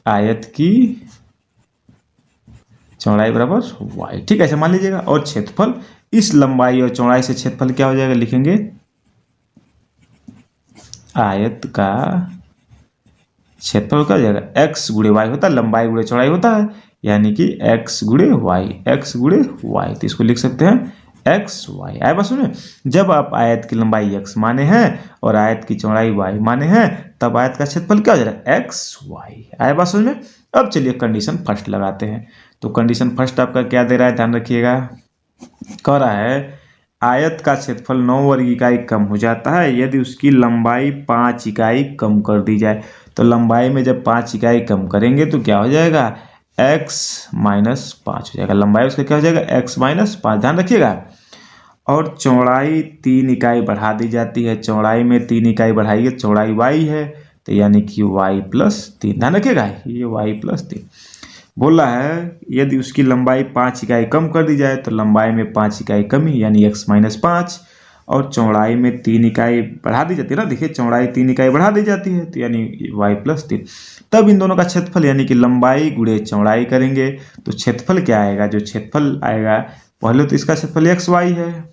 S1: आयत की चौड़ाई बराबर y। ठीक है, ऐसे मान लीजिएगा, और क्षेत्रफल, इस लंबाई और चौड़ाई से क्षेत्रफल क्या हो जाएगा, लिखेंगे आयत का क्षेत्रफल क्या हो जाएगा, x गुणे y होता है, लंबाई गुणे चौड़ाई होता है, यानी कि x गुणे y, x गुणे y, तो इसको लिख सकते हैं एक्स वाई। आए बस में, जब आप आयत की लंबाई x माने हैं और आयत की चौड़ाई y माने हैं, तब आयत का क्षेत्रफल क्या हो जाएगा एक्स वाई। आए बस में। अब चलिए कंडीशन फर्स्ट लगाते हैं, तो कंडीशन फर्स्ट आपका क्या दे रहा है, ध्यान रखिएगा, कह रहा है आयत का क्षेत्रफल 9 वर्ग इकाई कम हो जाता है यदि उसकी लंबाई 5 इकाई कम कर दी जाए। तो लंबाई में जब 5 इकाई कम करेंगे तो क्या हो जाएगा, x - 5 हो जाएगा, लंबाई उसका क्या हो जाएगा x - 5, ध्यान रखिएगा। और चौड़ाई 3 इकाई बढ़ा दी जाती है। चौड़ाई में 3 इकाई बढ़ाइए, चौड़ाई y है तो यानी कि y+3। ध्यान रखिएगा ये y+3 बोल रहा है। यदि उसकी लंबाई 5 इकाई कम कर दी जाए तो लंबाई में 5 इकाई कमी यानी x-5, और चौड़ाई में 3 इकाई बढ़ा दी जाती है ना, देखिए चौड़ाई 3 इकाई बढ़ा दी जाती है तो यानी y+3। तब इन दोनों का क्षेत्रफल यानी कि लंबाई गुणे चौड़ाई करेंगे तो क्षेत्रफल क्या आएगा, जो क्षेत्रफल आएगा पहले तो इसका क्षेत्रफल xy है।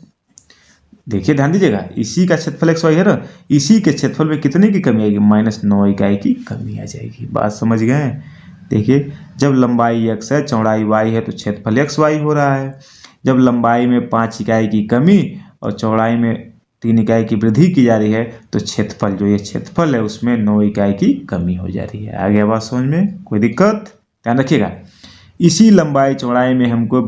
S1: देखिए ध्यान दीजिएगा, इसी का क्षेत्रफल xy है ना, इसी के क्षेत्रफल में कितने की कमी आएगी, -9 इकाई की कमी आ जाएगी। बात समझ गए। देखिए जब लंबाई x है चौड़ाई y है तो क्षेत्रफल xy हो रहा है। जब लंबाई में 5 इकाई की कमी और चौड़ाई में 3 इकाई की वृद्धि की जा रही है तो क्षेत्रफल, जो ये क्षेत्रफल है उसमें 9 इकाई की कमी हो जा रही है। आ गया बात समझ में, कोई दिक्कत? ध्यान रखिएगा, इसी लंबाई चौड़ाई में हमको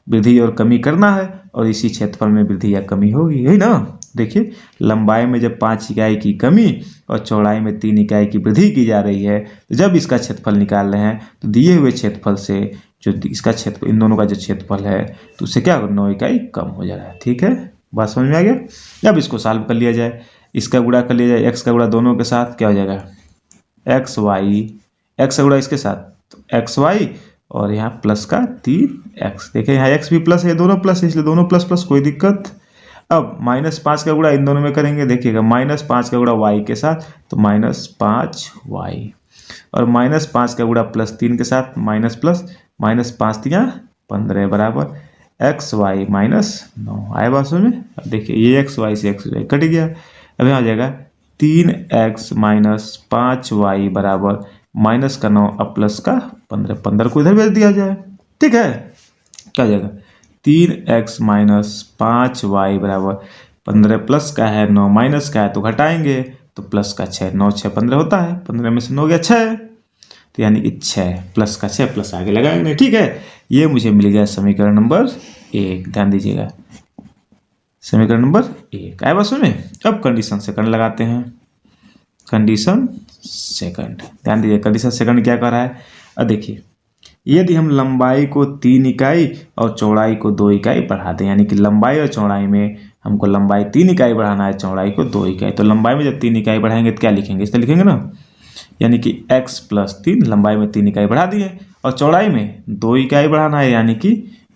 S1: वृद्धि और कमी करना है और इसी क्षेत्रफल में वृद्धि या कमी होगी, यही ना। देखिए लंबाई में जब 5 इकाई की कमी और चौड़ाई में 3 इकाई की वृद्धि की जा रही है तो जब इसका क्षेत्रफल निकाल रहे हैं तो दिए हुए क्षेत्रफल से जो इसका क्षेत्र, इन दोनों का जो क्षेत्रफल है तो उससे क्या 9 इकाई कम हो जा रहा है। ठीक है, बात समझ में आ गया। अब इसको सॉल्व कर लिया जाए, इसका गुणा कर लिया जाए, x का गुणा दोनों के साथ क्या हो जाएगा xy, x का गुणा इसके साथ तो xy और यहाँ प्लस का 3x। देखिए यहाँ x भी प्लस है, दोनों प्लस है इसलिए दोनों प्लस प्लस, कोई दिक्कत। अब -5 का गुणा इन दोनों में करेंगे, देखिएगा -5 का गुणा y के साथ तो -5y, और -5 का गुणा +3 के साथ -+-5 बराबर xy -9। आए बात समझ में। अब देखिए ये xy से xy कट गया। अब यहाँ आ जाएगा 3x - 5y बराबर -9 अब प्लस का 15 को इधर भेज दिया जाए। ठीक है, क्या हो जाएगा 3x - 5y बराबर 15 प्लस का है 9 माइनस का है तो घटाएंगे तो प्लस का 6, 9 6 15 होता है, 15 में से 9 गया 6 तो यानी कि 6 प्लस का 6 प्लस आगे लगाएंगे। ठीक है, ये मुझे मिल गया समीकरण नंबर 1। ध्यान दीजिएगा समीकरण नंबर 1 आया बस में। अब कंडीशन सेकंड लगाते हैं। कंडीशन सेकंड, ध्यान दीजिए कंडीशन सेकंड क्या कर रहा है। अब देखिए यदि हम लंबाई को 3 इकाई और चौड़ाई को 2 इकाई बढ़ा दें, यानी कि लंबाई और चौड़ाई में हमको लंबाई 3 इकाई बढ़ाना है, चौड़ाई को 2 इकाई, तो लंबाई में जब 3 इकाई बढ़ाएंगे तो क्या लिखेंगे, इस तरह लिखेंगे ना, यानी कि x+3 लंबाई में 3 इकाई बढ़ा दिए और चौड़ाई में 2 इकाई बढ़ाना है यानी कि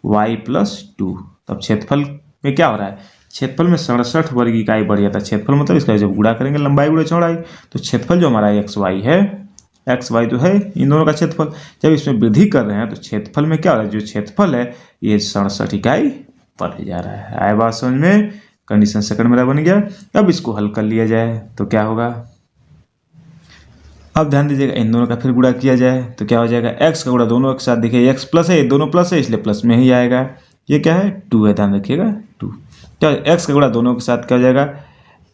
S1: y+2। तब क्षेत्रफल में क्या हो रहा है, क्षेत्रफल में 67 वर्ग इकाई बढ़ जाता है। क्षेत्रफल मतलब इसका जब गुणा करेंगे लंबाई गुणा चौड़ाई तो क्षेत्रफल जो हमारा xy है, xy तो है इन दोनों का क्षेत्रफल, जब इसमें वृद्धि कर रहे हैं तो क्षेत्रफल में क्या हो रहा है, जो क्षेत्रफल है ये 67 इकाई बढ़ जा रहा है। आए बात समझ में। कंडीशन सेकंड मेरा बन गया। अब इसको हल कर लिया जाए तो क्या होगा, अब ध्यान दीजिएगा इन दोनों का फिर गुणा किया जाए तो क्या हो जाएगा, x का गुणा दोनों के साथ, देखिए x प्लस है, दोनों प्लस है इसलिए प्लस में ही आएगा। ये क्या है 2 है, ध्यान रखिएगा 2। क्या x का गुणा दोनों के साथ क्या हो जाएगा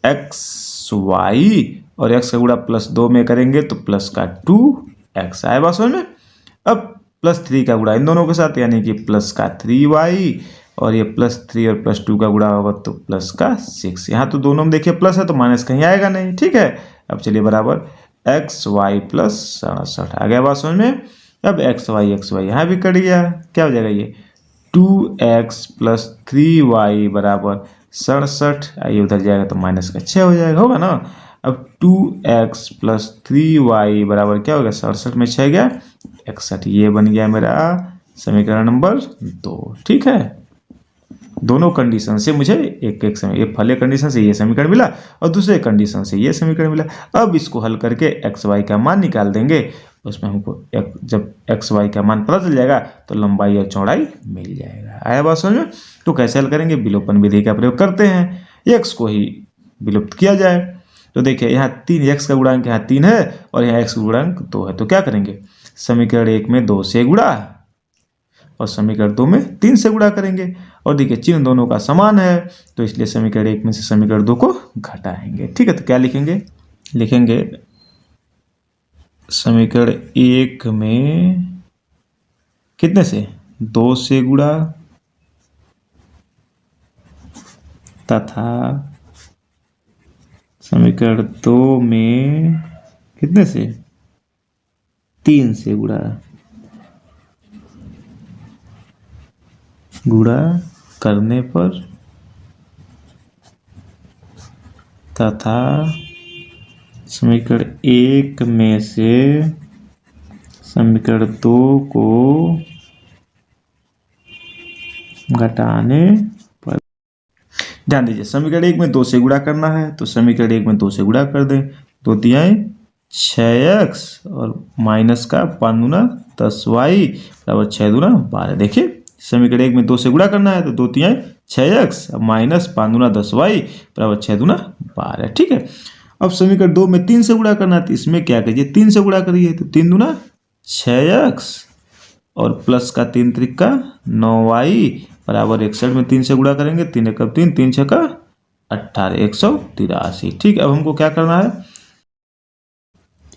S1: xy, और x का गुणा +2 में करेंगे तो प्लस का 2x। आए बात समझ में। अब +3 का गुणा इन दोनों के साथ यानी कि प्लस का 3y, और ये +3 और +2 का गुणा होगा तो प्लस का 6। यहाँ तो दोनों में देखिए प्लस है तो माइनस कहीं आएगा नहीं। ठीक है, अब चलिए बराबर xy + 67। आ गया बात समझ में। अब xy यहाँ भी कट गया, क्या हो जाएगा ये 2x + 3y बराबर 67। आइए उधर जाएगा तो माइनस का 6 हो जाएगा, होगा ना। अब 2x + 3y बराबर क्या हो गया 67 में 6 गया 61। ये बन गया मेरा समीकरण नंबर 2। ठीक है, दोनों कंडीशन से मुझे एक एक समय, एक पहले कंडीशन से ये समीकरण मिला और दूसरे कंडीशन से ये समीकरण मिला। अब इसको हल करके xy का मान निकाल देंगे, उसमें हमको जब xy का मान पता चल जाएगा तो लंबाई और चौड़ाई मिल जाएगा। आया बात समझ में। तो कैसे हल करेंगे, विलोपन विधि का प्रयोग करते हैं, x को ही विलुप्त किया जाए। तो देखिए यहाँ 3, x का गुणांक यहाँ 3 है और यहाँ x का गुणांक 2 है, तो क्या करेंगे समीकरण 1 में 2 से गुणा और समीकरण 2 में 3 से गुणा करेंगे। और देखिए चिन्ह दोनों का समान है तो इसलिए समीकरण 1 में से समीकरण 2 को घटाएंगे। ठीक है, तो क्या लिखेंगे, लिखेंगे समीकरण 1 में कितने से 2 से गुणा तथा समीकरण 2 में कितने से 3 से गुणा करने पर तथा समीकरण 1 में से समीकरण 2 को घटाने पर। ध्यान दीजिए, समीकरण 1 में 2 से गुणा करना है तो समीकरण 1 में 2 से गुणा कर दें। 2 तिहाई 6x और माइनस का 5 दूना 10y बराबर 6 दूना 12। देखिए समीकरण 1 में 2 से गुणा करना है तो 2 तिहाई 6x माइनस 5 दूना 10y बराबर 6 दूना 12। ठीक है, अब समीकरण 2 में 3 से गुणा करना है तो इसमें क्या कीजिए, 3 से गुणा करिए तो 3 दूना 6x और प्लस का 3 त्रिका 9y बराबर 61 में 3 से गुणा करेंगे। 3 एकम 3, 3 छक्का 18, 183। ठीक, अब हमको क्या करना है,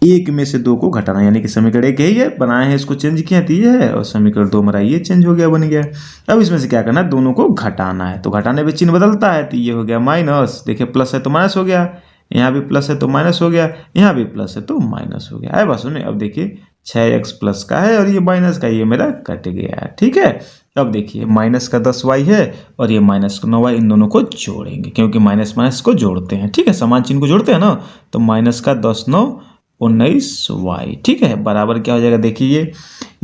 S1: 1 में से 2 को घटाना, यानी कि समीकरण 1 यही है, बनाए हैं, इसको चेंज किया तो ये है, और समीकरण 2 हमारा ये चेंज हो गया, बन गया। अब इसमें से क्या करना है, दोनों को घटाना है। तो घटाने पे चिन्ह बदलता है तो ये हो गया माइनस। देखिए प्लस है तो माइनस हो गया, यहाँ भी प्लस है तो माइनस हो गया, यहाँ भी प्लस है तो माइनस हो गया है। बस सुनिए, अब देखिए 6x प्लस का है और ये माइनस का, ये मेरा कट गया है। ठीक है, अब देखिए माइनस का 10y है और ये माइनस का 9y, इन दोनों को जोड़ेंगे क्योंकि माइनस माइनस को जोड़ते हैं। ठीक है, समान चिन्ह को जोड़ते हैं ना, तो माइनस का 10 9 19y। ठीक है, बराबर क्या हो जाएगा, देखिए ये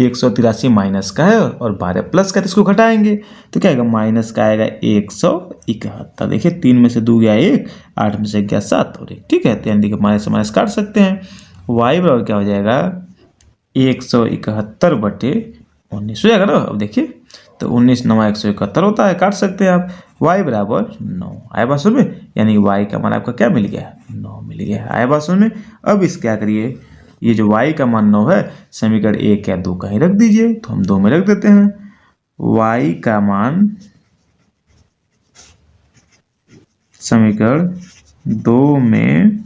S1: 183 माइनस का है और 12 प्लस का, तो इसको घटाएंगे तो क्या आएगा, माइनस का आएगा 171। देखिए 3 में से 2 गया 1, 8 में से गया 7 और 1। ठीक है, तो यानी कि माइनस से माइनस काट सकते हैं। y बराबर क्या हो जाएगा, 171 बटे 19 हो जाएगा ना। अब देखिए तो 19 9 171 होता है, काट सकते हैं आप। y बराबर 9 आया बात समझ में, यानी y का मान आपका क्या मिल गया, 9 मिल गया। आया बात समझ में। अब इस क्या करिए, ये जो y का मान 9 है, समीकरण 1 या 2 कहीं रख दीजिए, तो हम 2 में रख देते हैं। y का मान समीकरण 2 में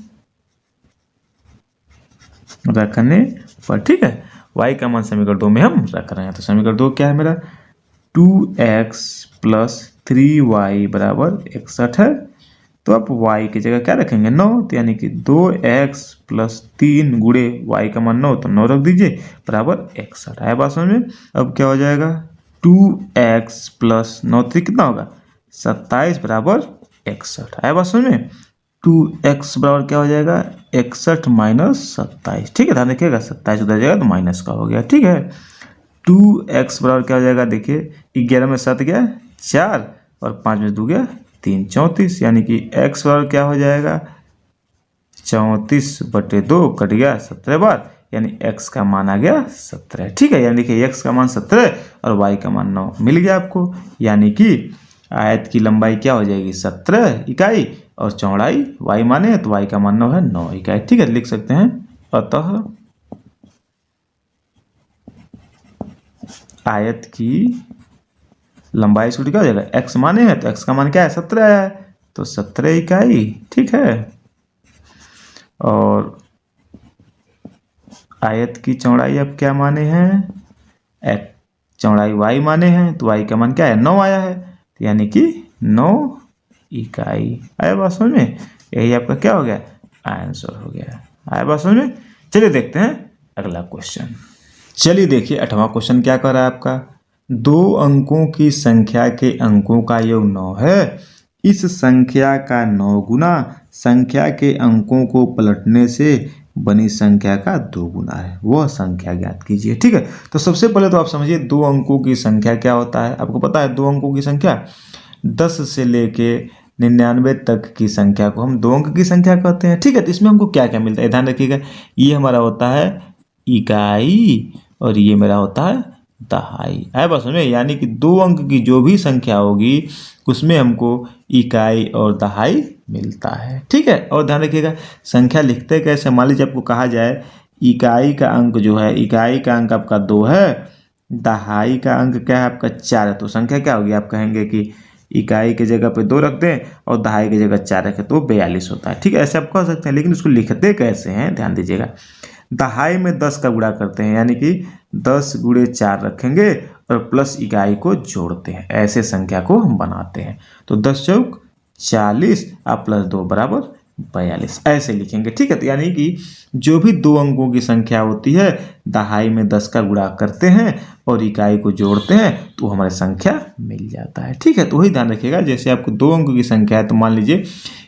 S1: रखने पर। ठीक है, y का मान समीकरण 2 में हम रख रहे हैं, तो समीकरण 2 क्या है मेरा, 2x प्लस 3y बराबर 61 है। तो अब y की जगह क्या रखेंगे, 9, तो यानी कि 2x प्लस 3 गुणे y का मान 9, तो 9 रख दीजिए बराबर 61। आया बात समझ में। अब क्या हो जाएगा, 2x प्लस 9 कितना होगा, 27 बराबर 61। आया बात समझ में। 2x बराबर क्या हो जाएगा, 61 माइनस 27। ठीक है, ध्यान रखिएगा 27 उधर जाएगा तो माइनस का हो गया। ठीक है, 2x बराबर क्या हो जाएगा, देखिए 11 में 7 गया 4 और 5 में 2 गया 3, 34। यानी कि x बराबर क्या हो जाएगा, 34 बटे 2 कट गया 17 बार, यानी x का मान आ गया 17। ठीक है, यानी कि x का मान 17 और y का मान 9 मिल गया आपको। यानी कि आयत की लंबाई क्या हो जाएगी, 17 इकाई और चौड़ाई y माने है तो y का मान 9 है, 9 इकाई। ठीक है, लिख सकते हैं, अतः आयत की लंबाई सूत्र क्या हो जाएगा, x माने है तो x का मान क्या है, 17 है, तो 17 इकाई। ठीक है, और आयत की चौड़ाई अब क्या माने हैं, चौड़ाई y माने हैं तो y का मान क्या है, 9 आया है, तो यानी कि 9 इकाई। आया बात समझ में, यही आपका क्या हो गया, आंसर हो गया। आया बात समझ में। चलिए देखते हैं अगला क्वेश्चन। चलिए देखिए 8वां क्वेश्चन क्या कर रहा है आपका, 2 अंकों की संख्या के अंकों का योग 9 है। इस संख्या का 9 गुना संख्या के अंकों को पलटने से बनी संख्या का 2 गुना है, वह संख्या ज्ञात कीजिए। ठीक है, तो सबसे पहले तो आप समझिए 2 अंकों की संख्या क्या होता है। आपको पता है 2 अंकों की संख्या 10 से लेके 99 तक की संख्या को हम 2 अंक की संख्या कहते हैं। ठीक है, तो इसमें हमको क्या क्या मिलता है, ध्यान रखिएगा, ये हमारा होता है इकाई और ये मेरा होता है दहाई। है बस में, यानी कि 2 अंक की जो भी संख्या होगी उसमें हमको इकाई और दहाई मिलता है। ठीक है, और ध्यान रखिएगा संख्या लिखते कैसे, मान लीजिए आपको कहा जाए इकाई का अंक जो है, इकाई का अंक आपका 2 है, दहाई का अंक क्या है आपका 4 है, तो संख्या क्या होगी, आप कहेंगे कि इकाई के जगह पे 2 रख दें और दहाई की जगह 4 रखें तो 42 होता है। ठीक है, ऐसे आप कह सकते हैं, लेकिन उसको लिखते कैसे हैं ध्यान दीजिएगा। दहाई में 10 का गुणा करते हैं, यानी कि 10 गुणे 4 रखेंगे और प्लस इकाई को जोड़ते हैं, ऐसे संख्या को हम बनाते हैं। तो 10 चौक 40 और प्लस 2 बराबर 42 ऐसे लिखेंगे। ठीक है, तो यानी कि जो भी 2 अंकों की संख्या होती है दहाई में 10 का गुणा करते हैं और इकाई को जोड़ते हैं तो हमारी संख्या मिल जाता है। ठीक है, तो वही ध्यान रखिएगा, जैसे आपको 2 अंकों की संख्या है तो मान लीजिए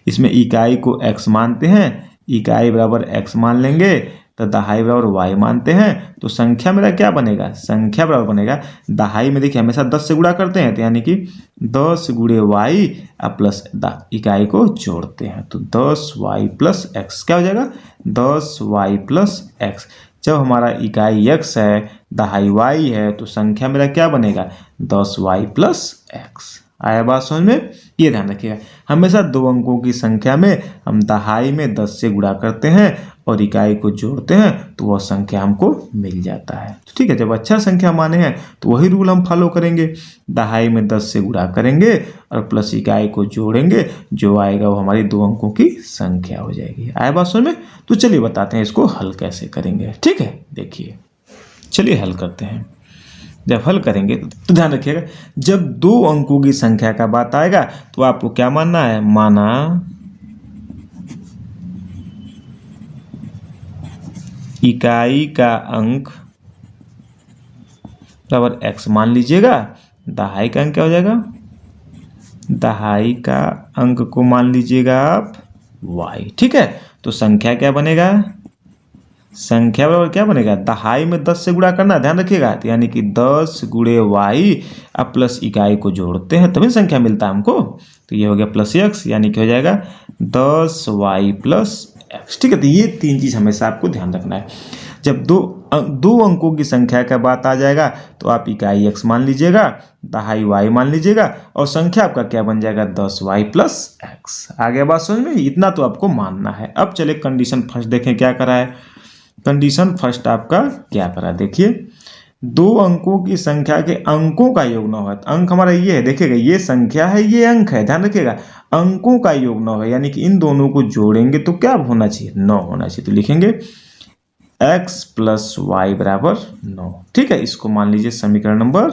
S1: इसमें इकाई को x मानते हैं, इकाई बराबर x मान लेंगे, तो दहाई बराबर y मानते हैं, तो संख्या मेरा क्या बनेगा, संख्या बराबर बनेगा दहाई में देखिए हमेशा 10 से गुणा करते हैं, तो यानी कि 10 गुणे y प्लस इकाई को जोड़ते हैं तो 10y प्लस x क्या हो जाएगा, 10y प्लस x। जब हमारा इकाई x है दहाई y है तो संख्या मेरा क्या बनेगा, 10y प्लस x। आया बात समझ में? ये ध्यान रखिएगा, हमेशा 2 अंकों की संख्या में हम दहाई में 10 से गुणा करते हैं और इकाई को जोड़ते हैं तो वह संख्या हमको मिल जाता है। तो ठीक है, जब अच्छा संख्या माने हैं तो वही रूल हम फॉलो करेंगे, दहाई में 10 से गुणा करेंगे और प्लस इकाई को जोड़ेंगे, जो आएगा वो हमारी 2 अंकों की संख्या हो जाएगी। आया बात समझ में? तो चलिए बताते हैं इसको हल कैसे करेंगे। ठीक है, देखिए चलिए हल करते हैं। जब हल करेंगे तो ध्यान रखिएगा, जब 2 अंकों की संख्या का बात आएगा तो आपको क्या मानना है, माना इकाई का अंक बराबर x मान लीजिएगा, दहाई का अंक क्या हो जाएगा, दहाई का अंक को मान लीजिएगा आप y। ठीक है, तो संख्या क्या बनेगा, संख्या बराबर क्या बनेगा, दहाई में 10 से गुणा करना, ध्यान रखिएगा, तो यानी कि 10 गुणे y अब प्लस इकाई को जोड़ते हैं तभी संख्या मिलता है हमको, तो ये हो गया प्लस x, यानी कि हो जाएगा 10y प्लस x। ठीक है, तो ये 3 चीज हमेशा आपको ध्यान रखना है। जब दो अंकों की संख्या का बात आ जाएगा तो आप इकाई x मान लीजिएगा, दहाई y मान लीजिएगा और संख्या आपका क्या बन जाएगा, 10y प्लस x। आ गया बात समझ में? इतना तो आपको मानना है। अब चले कंडीशन फर्स्ट देखें क्या करा है। कंडीशन फर्स्ट आपका क्या करा, देखिए 2 अंकों की संख्या के अंकों का योग 9 है, तो अंक हमारा ये है, देखिएगा ये संख्या है ये अंक है, ध्यान रखिएगा अंकों का योग 9 है, यानी कि इन दोनों को जोड़ेंगे तो क्या होना चाहिए, 9 होना चाहिए। तो लिखेंगे x प्लस वाई बराबर 9। ठीक है, इसको मान लीजिए समीकरण नंबर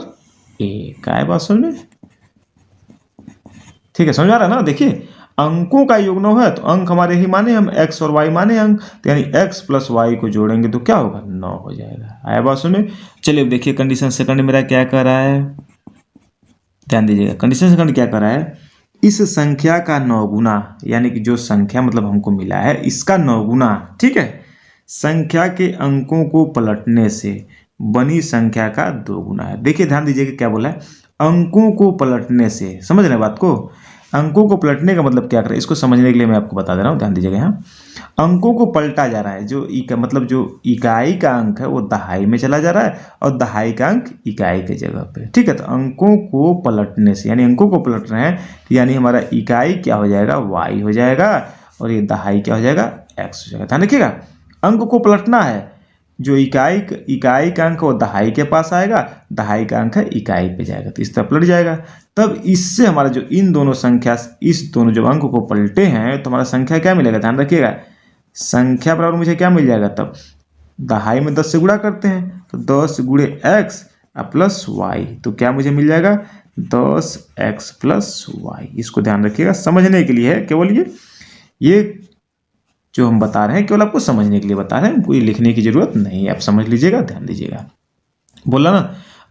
S1: 1। क्या है बात समझ में? ठीक है, समझ आ रहा है ना? देखिए अंकों का योग 9 है तो अंक हमारे ही माने, हम x और y माने अंक, तो यानी x प्लस वाई को जोड़ेंगे तो क्या होगा, 9 हो जाएगा। आया बात सुने? चलिए अब देखिए कंडीशन सेकंड मेरा क्या कर रहा है, ध्यान दीजिएगा। कंडीशन सेकंड क्या कर रहा है, इस संख्या का 9 गुना, यानी कि जो संख्या मतलब हमको मिला है इसका 9 गुना, ठीक है, संख्या के अंकों को पलटने से बनी संख्या का 2 गुना है। देखिए ध्यान दीजिएगा क्या बोला है, अंकों को पलटने से, समझ रहे हैं बात को? अंकों को पलटने का मतलब क्या करें, इसको समझने के लिए मैं आपको बता दे रहा हूँ, ध्यान दीजिएगा। यहाँ अंकों को पलटा जा रहा है, जो मतलब जो इकाई का अंक है वो दहाई में चला जा रहा है और दहाई का अंक इकाई के जगह पे, ठीक है। तो अंकों को पलटने से, यानी अंकों को पलट रहे हैं, यानी हमारा इकाई क्या हो जाएगा, y हो जाएगा और ये दहाई क्या हो जाएगा, x हो जाएगा। ध्यान रखिएगा अंक को पलटना है, जो इकाई का अंक वो दहाई के पास आएगा, दहाई का अंक है इकाई पे जाएगा, तो इस तरह पलट जाएगा। तब इससे हमारा जो इन दोनों संख्या, इस दोनों जो अंक को पलटे हैं तो हमारा संख्या क्या मिलेगा, ध्यान रखिएगा, संख्या बराबर मुझे क्या मिल जाएगा, तब दहाई में 10 से गुणा करते हैं तो 10 गुणे x प्लस y, तो क्या मुझे मिल जाएगा 10x प्लस y। इसको ध्यान रखिएगा, समझने के लिए है केवल, ये जो हम बता रहे हैं केवल आपको समझने के लिए बता रहे हैं, कोई लिखने की जरूरत नहीं है, आप समझ लीजिएगा, ध्यान दीजिएगा। बोला ना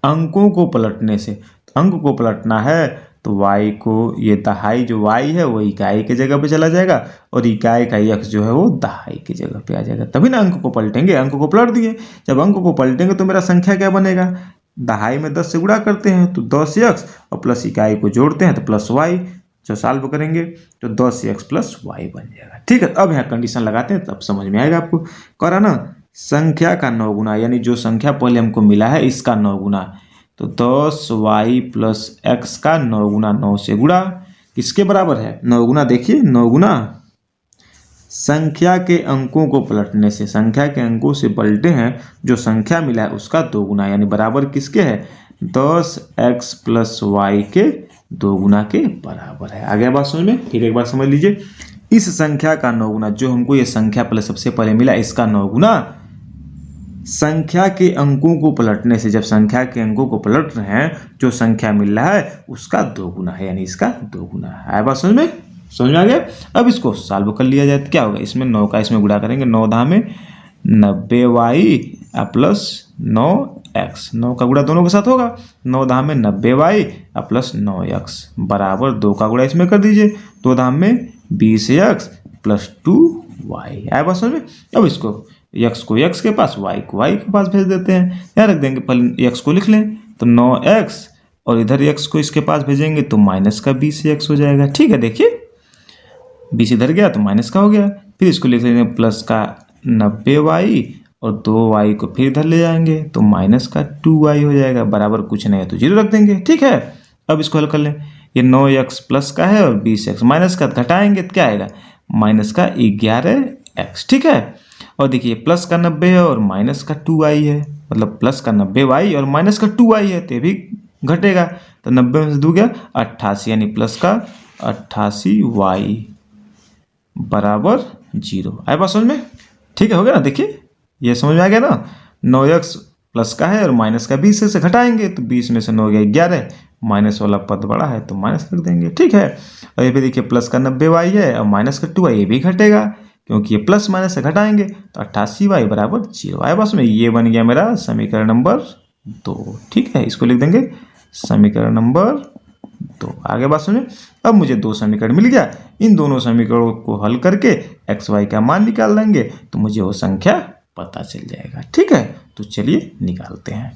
S1: अंकों को पलटने से, तो अंक को पलटना है तो y को, ये दहाई जो y है वो इकाई के जगह पे चला जाएगा और इकाई का x जो है वो दहाई की जगह पे आ जाएगा, तभी ना अंक को पलटेंगे। अंक को पलट दिए, जब अंक को पलटेंगे तो मेरा संख्या क्या बनेगा, दहाई में 10 से गुणा करते हैं तो 10x और प्लस इकाई को जोड़ते हैं तो प्लस y, जो सॉल्व करेंगे तो 10x प्लस वाई बन जाएगा। ठीक है, अब यहाँ कंडीशन लगाते हैं तब समझ में आएगा आपको। करा ना संख्या का 9 गुना, यानी जो संख्या पहले हमको मिला है इसका 9 गुना, तो 10y प्लस x का 9 गुना, 9 से गुणा किसके बराबर है, 9 गुना। देखिए 9 गुना संख्या के अंकों को पलटने से, संख्या के अंकों से पलटे हैं, जो संख्या मिला है उसका 2 गुना, यानी बराबर किसके है, 10x प्लस वाई के 2 गुना के बराबर है। आ गया बात समझ में? फिर एक बार समझ लीजिए, इस संख्या का 9 गुना, जो हमको ये संख्या पहले सबसे पहले मिला इसका 9 गुना, संख्या के अंकों को पलटने से, जब संख्या के अंकों को पलट रहे हैं जो संख्या मिल रहा है उसका 2 गुना है, यानी इसका 2 गुना है। आया बात समझ में? समझ में आ गया। अब इसको सॉल्व कर लिया जाए तो क्या होगा, इसमें 9 का इसमें गुणा करेंगे, 9 धा में 90y प्लस 9x, 9 का गुणा दोनों के साथ होगा, 9 धा में 90y प्लस 9x बराबर 2 का गुणा इसमें कर दीजिए, 2 धा में 20x प्लस 2y। आया बात समझ में। अब इसको x को x के पास, y को y के पास भेज देते हैं। यहाँ रख देंगे, पहले x को लिख लें तो 9x और इधर x को इसके पास भेजेंगे तो माइनस का 20x हो जाएगा। ठीक है, देखिए 20 इधर गया तो माइनस का हो गया, फिर इसको लिख लेंगे प्लस का 90y और 2y को फिर इधर ले जाएंगे तो माइनस का 2y हो जाएगा, बराबर कुछ नहीं है तो 0 रख देंगे। ठीक है, अब इसको हल कर लें, ये 9x प्लस का है और 20x माइनस का, घटाएंगे तो क्या आएगा, माइनस का 11x। ठीक है, और देखिए प्लस का 90 है और माइनस का 2y है, मतलब प्लस का 90y और माइनस का 2y है तो ये भी घटेगा, तो 90 में से 2 गया 88, यानी प्लस का 88y बराबर 0। आए बात समझ में। ठीक है, हो गया ना, देखिए ये समझ में आ गया ना। 9x प्लस का है और माइनस का 20 से घटाएंगे तो 20 में से 9 गया 11, माइनस वाला पद बड़ा है तो माइनस रख देंगे। ठीक है, और ये भी देखिए प्लस का 90y है और माइनस का 2y, ये भी घटेगा क्योंकि ये प्लस माइनस से घटाएंगे तो 88y बराबर 0। आए बस में, ये बन गया मेरा समीकरण नंबर 2। ठीक है, इसको लिख देंगे समीकरण नंबर 2। आगे बात सुनिए, अब मुझे 2 समीकरण मिल गया, इन दोनों समीकरणों को हल करके x y का मान निकाल लेंगे तो मुझे वो संख्या पता चल जाएगा। ठीक है, तो चलिए निकालते हैं।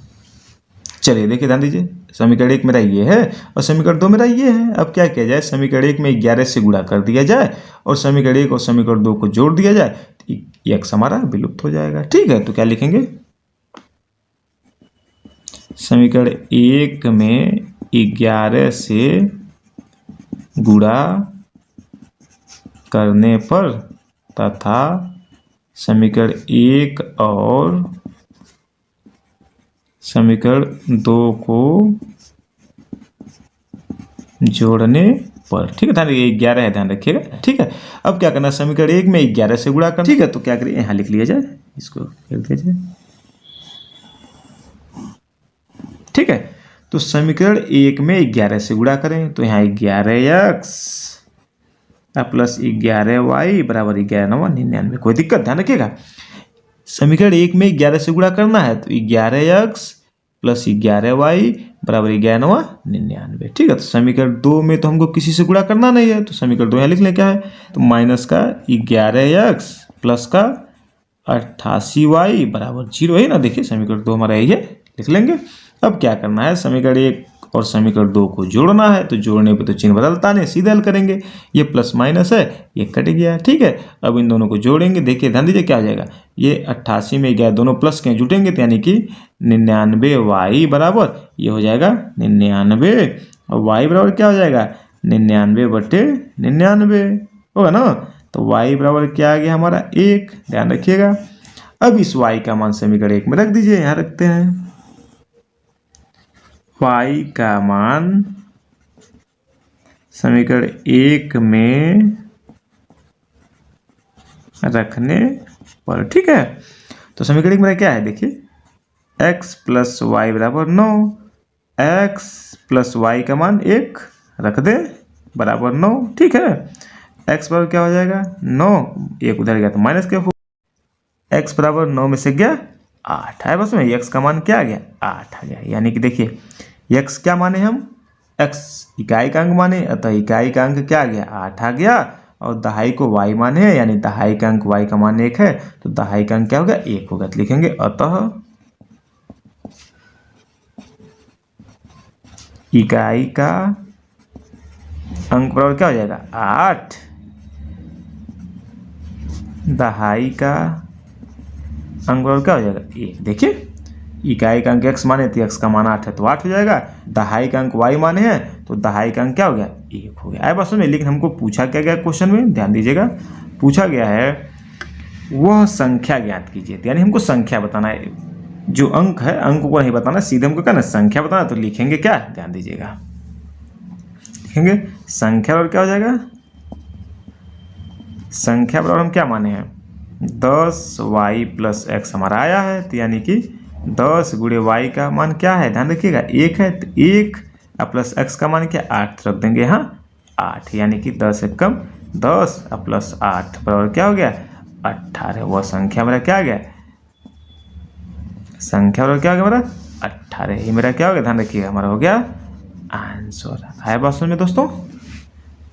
S1: चलिए देखिए, ध्यान दीजिए, समीकरण 1 मेरा ये है और समीकरण 2 मेरा ये है। अब क्या किया जाए, समीकरण 1 में 11 से गुणा कर दिया जाए और समीकरण 1 और समीकरण 2 को जोड़ दिया जाए तो x हमारा विलुप्त हो जाएगा। ठीक है, तो क्या लिखेंगे, समीकरण 1 में 11 से गुणा करने पर तथा समीकरण 1 और समीकरण 2 को जोड़ने पर। ठीक है, ध्यान रखिए 11 है, ध्यान रखिएगा। ठीक है, अब क्या करना, समीकरण 1 में 11 से गुणा करना। ठीक है, तो क्या करिए, यहाँ लिख लिया जाए, इसको लिख दिया जाए। ठीक है, तो समीकरण 1 में 11 से गुणा करें तो यहाँ 11x प्लस 11y बराबर 11×99। कोई दिक्कत, ध्यान रखिएगा। समीकरण 1 में 11 से गुणा करना है तो 11x प्लस 11y बराबर 11×99। ठीक है, तो समीकरण 2 में तो हमको किसी से गुणा करना नहीं है तो समीकरण 2 यहाँ लिख लें, क्या है तो माइनस का 11x प्लस का 88y बराबर 0 है ना। देखिए समीकरण 2 हमारा यही है, लिख लेंगे। अब क्या करना है, समीकरण 1 और समीकरण 2 को जोड़ना है तो जोड़ने पे तो चिन्ह बदलता नहीं, सीधे हल करेंगे। ये प्लस माइनस है, ये कट गया। ठीक है, अब इन दोनों को जोड़ेंगे, देखिए ध्यान दीजिए क्या हो जाएगा, ये 88 में 11 दोनों प्लस के जुटेंगे तो यानी कि 99y बराबर ये हो जाएगा 99, और y बराबर क्या हो जाएगा 99/99 होगा ना। तो y बराबर क्या आ गया हमारा 1, ध्यान रखिएगा। अब इस y का मान समीकरण 1 में रख दीजिए, यहाँ रखते हैं y का मान समीकरण 1 में रखने पर। ठीक है, तो समीकरण 1 में क्या है, देखिए x प्लस वाई बराबर 9, x प्लस वाई का मान 1 रख दे बराबर 9। ठीक है, x बराबर क्या हो जाएगा 9, 1 उधर गया तो माइनस के, x बराबर 9 में से गया 8 है। बस में x का मान क्या आ गया 8 आ गया, यानी कि देखिए x क्या माने हम, x इकाई का अंक माने, अतः इकाई का अंक क्या आ गया 8 आ गया, और दहाई को y माने है यानी दहाई का अंक y का मान 1 है तो दहाई का अंक क्या होगा 1 होगा। तो लिखेंगे अतः इकाई का अंक बराबर क्या हो जाएगा 8, दहाई का अंक बराबर क्या हो जाएगा 1। देखिए इकाई का अंक x माने तो x का मान 8 है तो 8 हो जाएगा, दहाई का अंक y माने हैं तो दहाई का अंक क्या हो गया 1 हो गया। आए बात में, लेकिन हमको पूछा क्या गया क्वेश्चन में, ध्यान दीजिएगा, पूछा गया है वह संख्या ज्ञात कीजिए, यानी हमको संख्या बताना है, जो अंक है अंक को नहीं बताना, सीधे हमको क्या ना संख्या बताना। तो लिखेंगे क्या, ध्यान दीजिएगा, लिखेंगे संख्या बराबर क्या हो जाएगा, संख्या बराबर हम क्या माने हैं 10y प्लस x हमारा आया है, तो यानी कि 10 गुणे y का मान क्या है, ध्यान रखिएगा 1 है, तो 1 प्लस x का मान क्या 8 रख देंगे यहाँ 8, यानी कि 10 एकम 10 प्लस 8 बराबर क्या हो गया 18। वह संख्या मेरा क्या आ गया, संख्या बराबर क्या हो गया मेरा 18। ये मेरा क्या हो गया, ध्यान रखिएगा, हमारा हो गया आंसर। आया बात समझ में दोस्तों?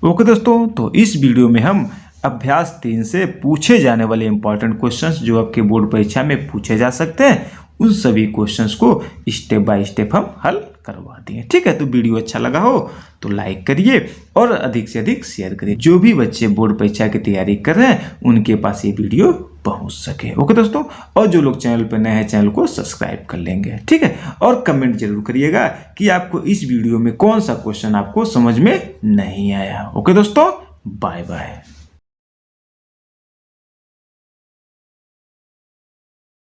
S1: ओके दोस्तों, तो इस वीडियो में हम अभ्यास 3 से पूछे जाने वाले इंपॉर्टेंट क्वेश्चंस जो आपके बोर्ड परीक्षा में पूछे जा सकते हैं, उन सभी क्वेश्चंस को स्टेप बाय स्टेप हम हल करवा दिए। ठीक है, तो वीडियो अच्छा लगा हो तो लाइक करिए और अधिक से अधिक शेयर करिए। जो भी बच्चे बोर्ड परीक्षा की तैयारी कर रहे हैं उनके पास ये वीडियो पहुंच सके। ओके दोस्तों, और जो लोग चैनल पर नए हैं चैनल को सब्सक्राइब कर लेंगे। ठीक है, और कमेंट जरूर करिएगा कि आपको इस वीडियो में कौन सा क्वेश्चन आपको समझ में नहीं आया। ओके दोस्तों, बाय बाय।